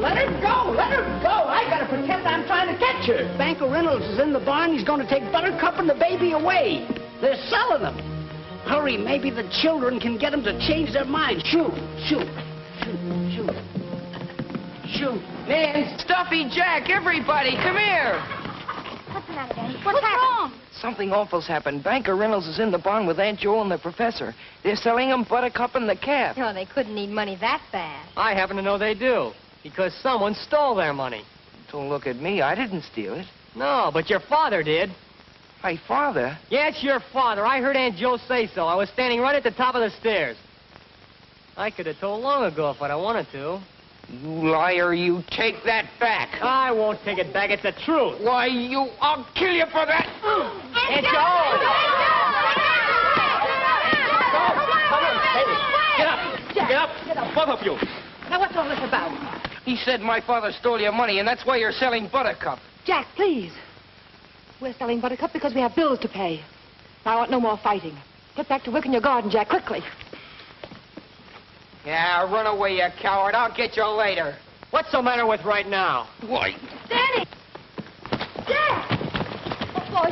Let her go! Let her go! I gotta pretend I'm trying to catch her. Banker Reynolds is in the barn. He's gonna take Buttercup and the baby away. They're selling them. Hurry, maybe the children can get them to change their minds. Shoot! Shoot! Shoot! Shoot! Shoot! Man, Stuffy, Jack, everybody, come here. What's the matter, Daddy? What's wrong? Something awful's happened. Banker Reynolds is in the barn with Aunt Joe and the professor. They're selling them Buttercup and the calf. Oh, they couldn't need money that bad. I happen to know they do, because someone stole their money. Don't look at me. I didn't steal it. No, but your father did. My father? Yes, your father. I heard Aunt Joe say so. I was standing right at the top of the stairs. I could have told long ago if I'd wanted to. You liar, you take that back. I won't take it back. It's the truth. Why, I'll kill you for that. Aunt Joe! Come on, Eddie. Get up. Get up. Get up. Both of you. Now, what's all this about? He said my father stole your money, and that's why you're selling Buttercup. Jack, please. We're selling Buttercup because we have bills to pay. I want no more fighting. Get back to work in your garden, Jack, quickly. Yeah, run away, you coward. I'll get you later. What's the matter with right now? Why? Danny! Jack! Oh, boy,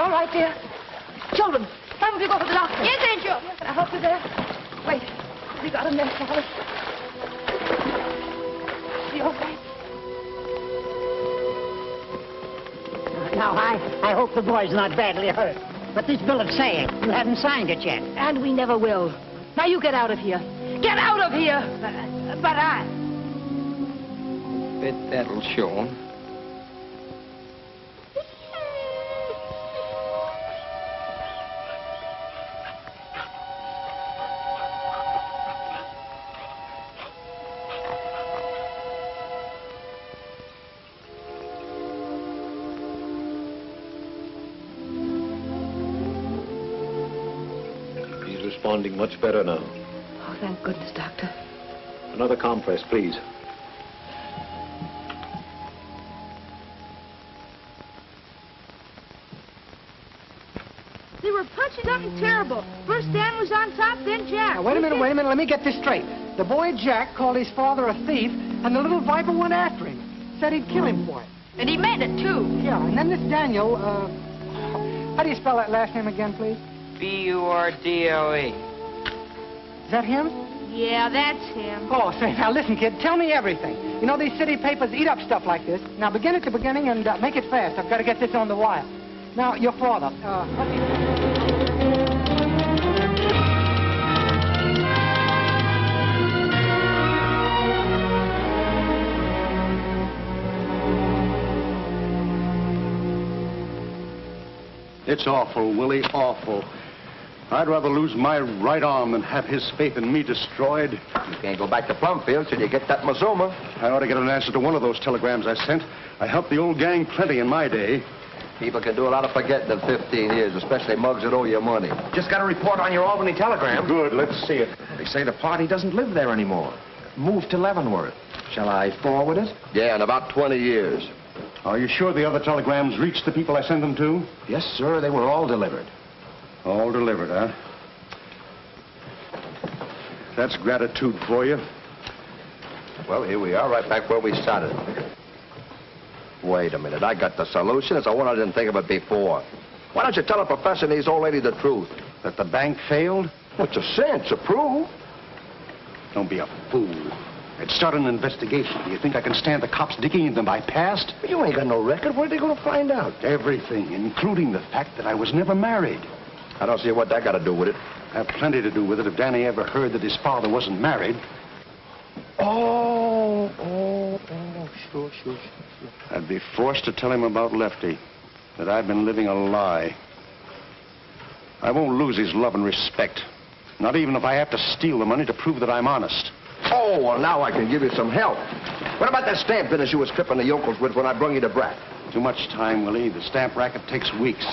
all right, dear? Children, some of you go to the doctor. Yes, Aunt Jo. Can I help you there? Wait. Have you got a nurse, Alice? Is she all right? Now, I hope the boy's not badly hurt. But this bill of sale, you haven't signed it yet. And we never will. Now you get out of here. Get out of here! But I... Bet that'll show 'em. He's responding much better now. Oh, thank goodness, Doctor. Another compress, please. They were punching something terrible. First Dan was on top, then Jack. Now, wait a minute. Let me get this straight. The boy Jack called his father a thief, and the little viper went after him. Said he'd kill him for it. And he meant it, too. Yeah, and then this Daniel, how do you spell that last name again, please? B-U-R-D-L-E. Is that him? Yeah, that's him. Oh, say, now listen, kid, tell me everything. You know, these city papers eat up stuff like this. Now, begin at the beginning and make it fast. I've got to get this on the wire. Now, your father, It's awful, Willie, awful. I'd rather lose my right arm than have his faith in me destroyed. You can't go back to Plumfield till you get that Mazuma. I ought to get an answer to one of those telegrams I sent. I helped the old gang plenty in my day. People can do a lot of forgetting in 15 years, especially mugs that owe you money. Just got a report on your Albany telegram. Good, let's see it. They say the party doesn't live there anymore. Moved to Leavenworth. Shall I forward it? Yeah, in about 20 years. Are you sure the other telegrams reached the people I sent them to? Yes, sir. They were all delivered. All delivered, huh? That's gratitude for you. Well, here we are, right back where we started. Wait a minute. I got the solution. It's the one I didn't think of it before. Why don't you tell the professor and his old lady the truth? That the bank failed? What's a sense? A proof? Don't be a fool. I'd start an investigation. Do you think I can stand the cops digging into my past? But you ain't got no record. What are they going to find out? Everything, including the fact that I was never married. I don't see what that got to do with it. Have plenty to do with it if Danny ever heard that his father wasn't married. Sure. I'd be forced to tell him about Lefty, that I've been living a lie. I won't lose his love and respect, not even if I have to steal the money to prove that I'm honest. Oh, well, now I can give you some help. What about that stamp business you was tripping the yokels with when I brung you to Brack? Too much time, Willie. The stamp racket takes weeks.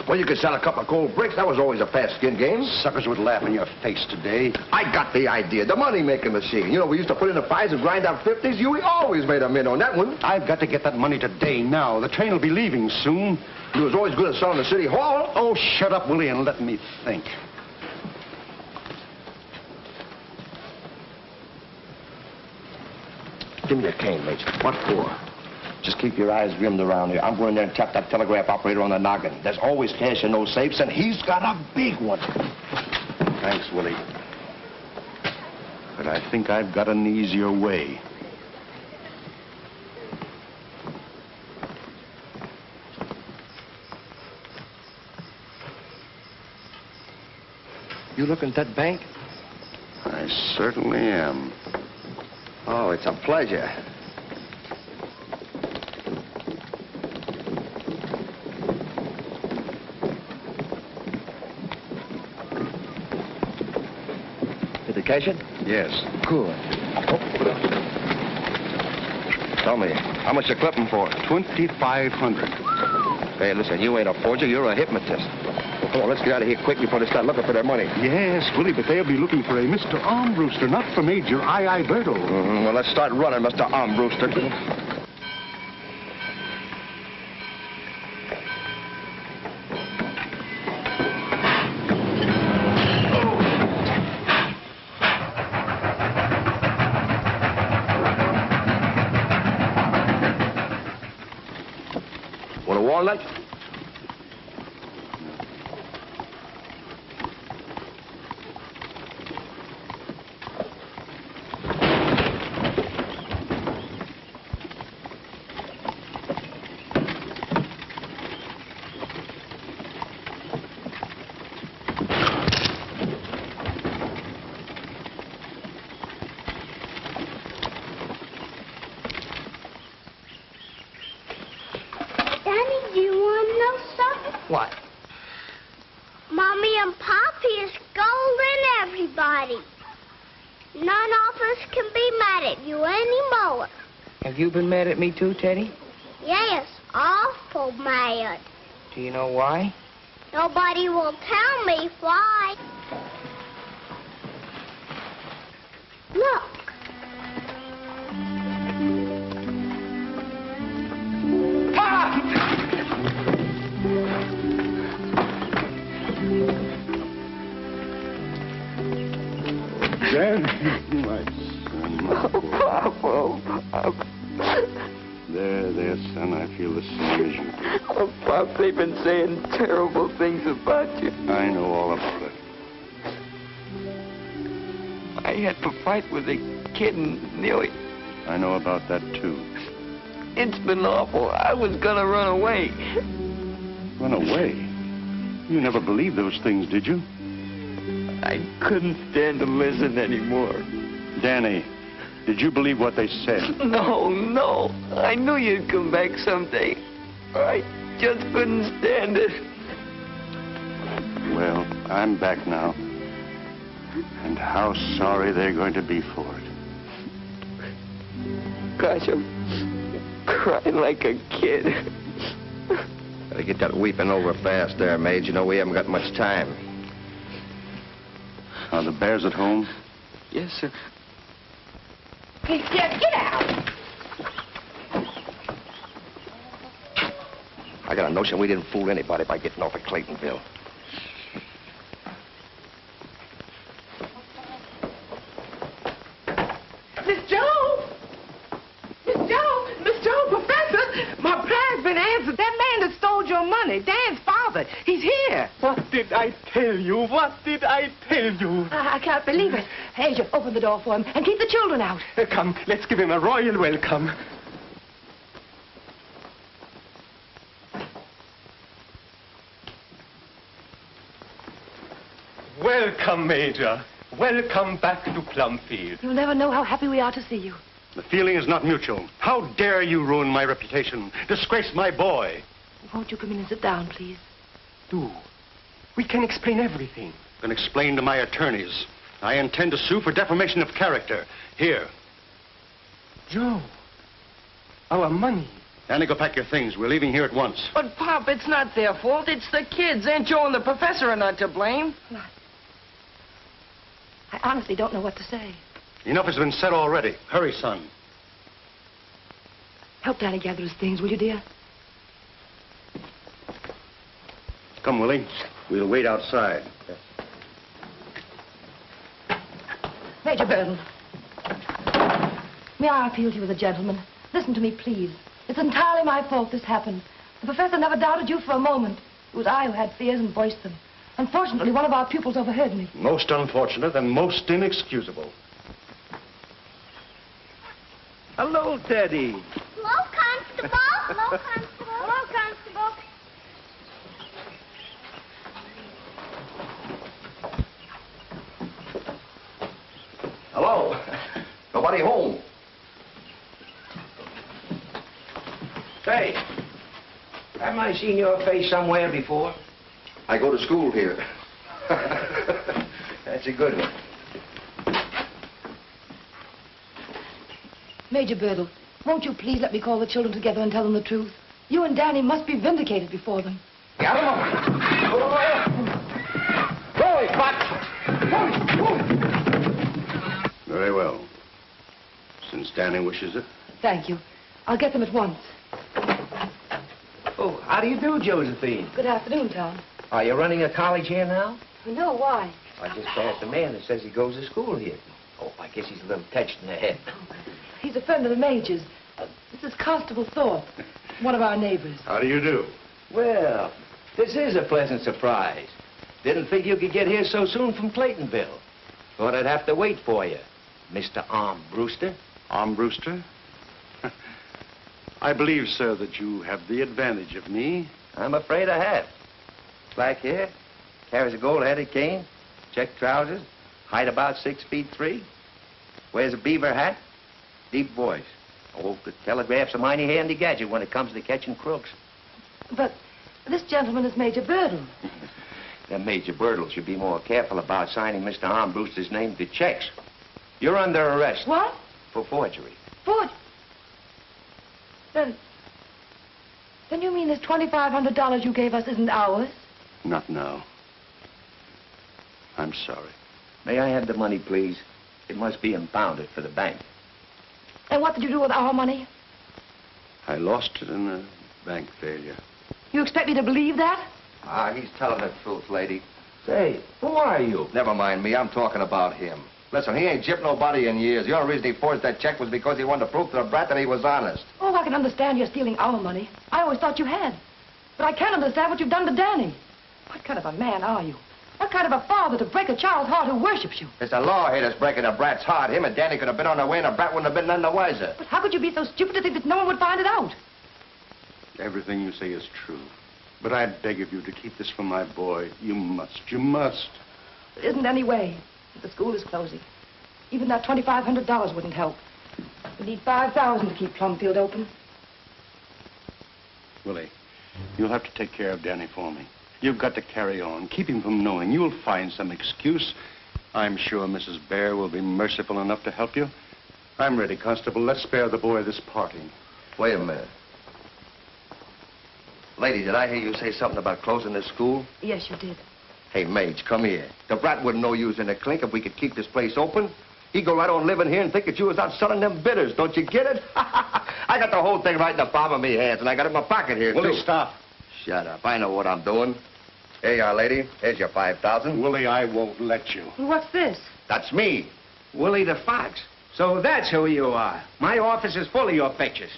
Well, you could sell a couple of cold bricks. That was always a fast skin game. Suckers would laugh in your face today. I got the idea. The money-making machine. You know, we used to put in the 5s and grind out 50s. You always made a mint on that one. I've got to get that money today, now. The train will be leaving soon. You was always good at selling the city hall. Oh, shut up, Willie, and let me think. Give me a cane, Major. What for? Just keep your eyes rimmed around here. I'm going there and tap that telegraph operator on the noggin. There's always cash in those safes, and he's got a big one. Thanks, Willie. But I think I've got an easier way. You looking at that bank? I certainly am. Oh, it's a pleasure. Did they cash it? Yes. Good. Tell me, how much you clipping for? $2,500. Hey, listen, you ain't a forger, you're a hypnotist. Well, come on, let's get out of here quick before they start looking for their money. Yes, Willie, but they'll be looking for a Mr. Armbruster, not for Major I.I. Bertle. Well, let's start running, Mr. Armbruster. Want a walnut? and Pop, he is scolding everybody. None of us can be mad at you anymore. Have you been mad at me too, Teddy? Yes, awful mad. Do you know why? Nobody will tell me why. Look. Pop! Dan, my son, my boy. Pop. There, son, I feel the same as you. Oh, Pop, they've been saying terrible things about you. I know all about it. I had to fight with a kid and nearly... I know about that, too. It's been awful. I was gonna run away. Run away? You never believed those things, did you? I couldn't stand to listen anymore. Danny, did you believe what they said? No. I knew you'd come back someday. I just couldn't stand it. Well, I'm back now. And how sorry they're going to be for it. Gosh, I'm crying like a kid. Gotta get that weeping over fast there, Mage. You know we haven't got much time. Are the bears at home? Yes, sir. Hey, get out. I got a notion we didn't fool anybody by getting off at Claytonville. Miss Joe, Professor, my prayer's been answered. That man that stole your money, Dan's father, he's here. What did I tell you? What did I tell you? I can't believe it. Angel, open the door for him and keep the children out. Come, let's give him a royal welcome. Welcome, Major. Welcome back to Plumfield. You'll never know how happy we are to see you. The feeling is not mutual. How dare you ruin my reputation, disgrace my boy? Won't you come in and sit down, please? Do. We can explain everything. Then explain to my attorneys. I intend to sue for defamation of character. Here. Joe, our money. Danny, go pack your things. We're leaving here at once. But, Pop, it's not their fault. It's the kids. Aunt Joe and the professor are not to blame. I honestly don't know what to say. Enough has been said already. Hurry, son. Help Danny gather his things, will you, dear? Come, Willie. We'll wait outside. Major Burton. May I appeal to you as a gentleman? Listen to me, please. It's entirely my fault this happened. The professor never doubted you for a moment. It was I who had fears and voiced them. Unfortunately, one of our pupils overheard me. Most unfortunate and most inexcusable. Hello, Teddy. Hello, Constable. Hello, Constable. Hello, Constable. Hello? Nobody home. Say, haven't I seen your face somewhere before? I go to school here. That's a good one. Major Birdle, won't you please let me call the children together and tell them the truth? You and Danny must be vindicated before them. Get him up. Go, Buck. Very well. Since Danny wishes it. Thank you. I'll get them at once. Oh, how do you do, Josephine? Good afternoon, Tom. Are you running a college here now? No, why? I just passed a man that says he goes to school here. Oh, I guess he's a little touched in the head. He's a friend of the Major's. This is Constable Thorpe, one of our neighbors. How do you do? Well, this is a pleasant surprise. Didn't think you could get here so soon from Claytonville. Thought I'd have to wait for you, Mr. Arm Brewster. Arm Brewster? I believe, sir, that you have the advantage of me. I'm afraid I have. Black hair, carries a gold-headed cane, check trousers, height about 6'3", wears a beaver hat, deep voice. Oh, the telegraph's a mighty handy gadget when it comes to catching crooks. But this gentleman is Major Birdle. Then Major Birtle should be more careful about signing Mr. Armbruster's name to checks. You're under arrest. What? For forgery. Then you mean this $2,500 you gave us isn't ours? Not now. I'm sorry. May I have the money, please? It must be impounded for the bank. And what did you do with our money? I lost it in a bank failure. You expect me to believe that? Ah, he's telling the truth, lady. Say, who are you? Never mind me. I'm talking about him. Listen, he ain't gypped nobody in years. The only reason he forged that check was because he wanted to prove to the brat that he was honest. Oh, I can understand you're stealing our money. I always thought you had. But I can't understand what you've done to Danny. What kind of a man are you? What kind of a father to break a child's heart who worships you? It's the law here that's breaking the brat's heart. Him and Danny could have been on their way and the brat wouldn't have been none the wiser. But how could you be so stupid to think that no one would find it out? Everything you say is true. But I beg of you to keep this from my boy. You must. You must. There isn't any way. The school is closing. Even that $2,500 wouldn't help. We need $5,000 to keep Plumfield open. Willie, you'll have to take care of Danny for me. You've got to carry on. Keep him from knowing. You'll find some excuse. I'm sure Mrs. Bear will be merciful enough to help you. I'm ready, Constable. Let's spare the boy this parting. Wait a minute. Lady, did I hear you say something about closing this school? Yes, you did. Hey, Mage, come here. The brat wouldn't know you was in a clink if we could keep this place open. He'd go right on living here and think that you was out selling them bitters. Don't you get it? I got the whole thing right in the palm of me hands, and I got it in my pocket here, Willie, too. stop. Shut up. I know what I'm doing. Here you are, lady. Here's your $5,000. Willie, I won't let you. What's this? That's me. Willie the Fox. So that's who you are. My office is full of your pictures.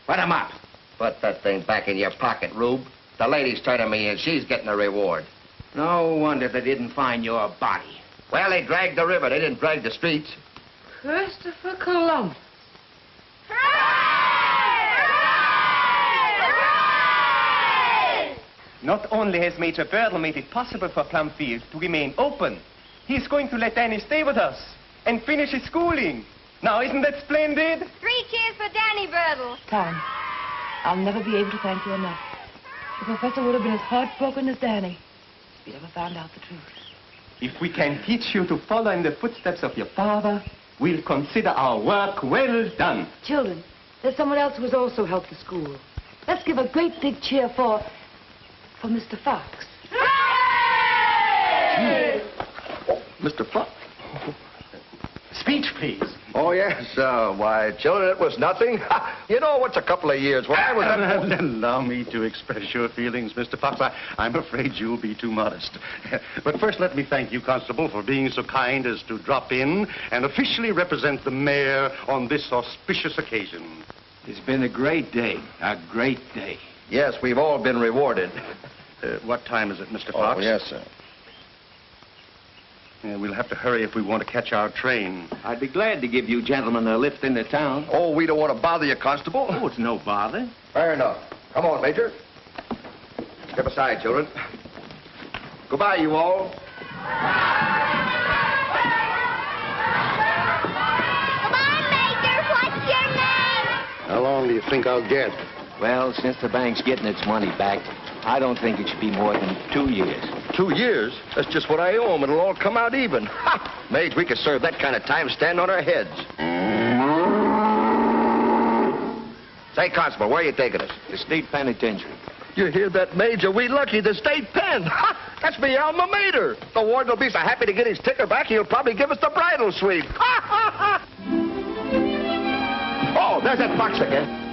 Put 'em up. Put that thing back in your pocket, Rube. The lady's turning me in. She's getting a reward. No wonder they didn't find your body. Well, they dragged the river. They didn't drag the streets. Christopher Columbus. Not only has Major Birtle made it possible for Plumfield to remain open, he's going to let Danny stay with us and finish his schooling. Now, isn't that splendid? 3 cheers for Danny Birtle. Tom, I'll never be able to thank you enough. The professor would have been as heartbroken as Danny if he'd ever found out the truth. If we can teach you to follow in the footsteps of your father, we'll consider our work well done. Children, there's someone else who has also helped the school. Let's give a great big cheer for Mr. Fox. Hey! Mr. Fox. Speech, please. Oh, yes. Why, children, it was nothing. You know what's a couple of years when I was... Allow me to express your feelings, Mr. Fox. I'm afraid you'll be too modest. But first, let me thank you, Constable, for being so kind as to drop in and officially represent the mayor on this auspicious occasion. It's been a great day. A great day. Yes, we've all been rewarded. What time is it, Mr. Fox? Oh, yes, sir. We'll have to hurry if we want to catch our train. I'd be glad to give you gentlemen a lift into town. Oh, we don't want to bother you, Constable. Oh, it's no bother. Fair enough. Come on, Major. Step aside, children. Goodbye, you all. Goodbye, Major. What's your name? How long do you think I'll get? Well, since the bank's getting its money back, I don't think it should be more than 2 years. 2 years? That's just what I owe them. It'll all come out even. Ha! Mage, we could serve that kind of time standing on our heads. Say, Constable, where are you taking us? The state penitentiary. You hear that, Major? We lucky the state pen. Ha! That's me alma mater. The warden will be so happy to get his ticker back, he'll probably give us the bridal suite. Ha, ha, ha! Oh, there's that Fox again.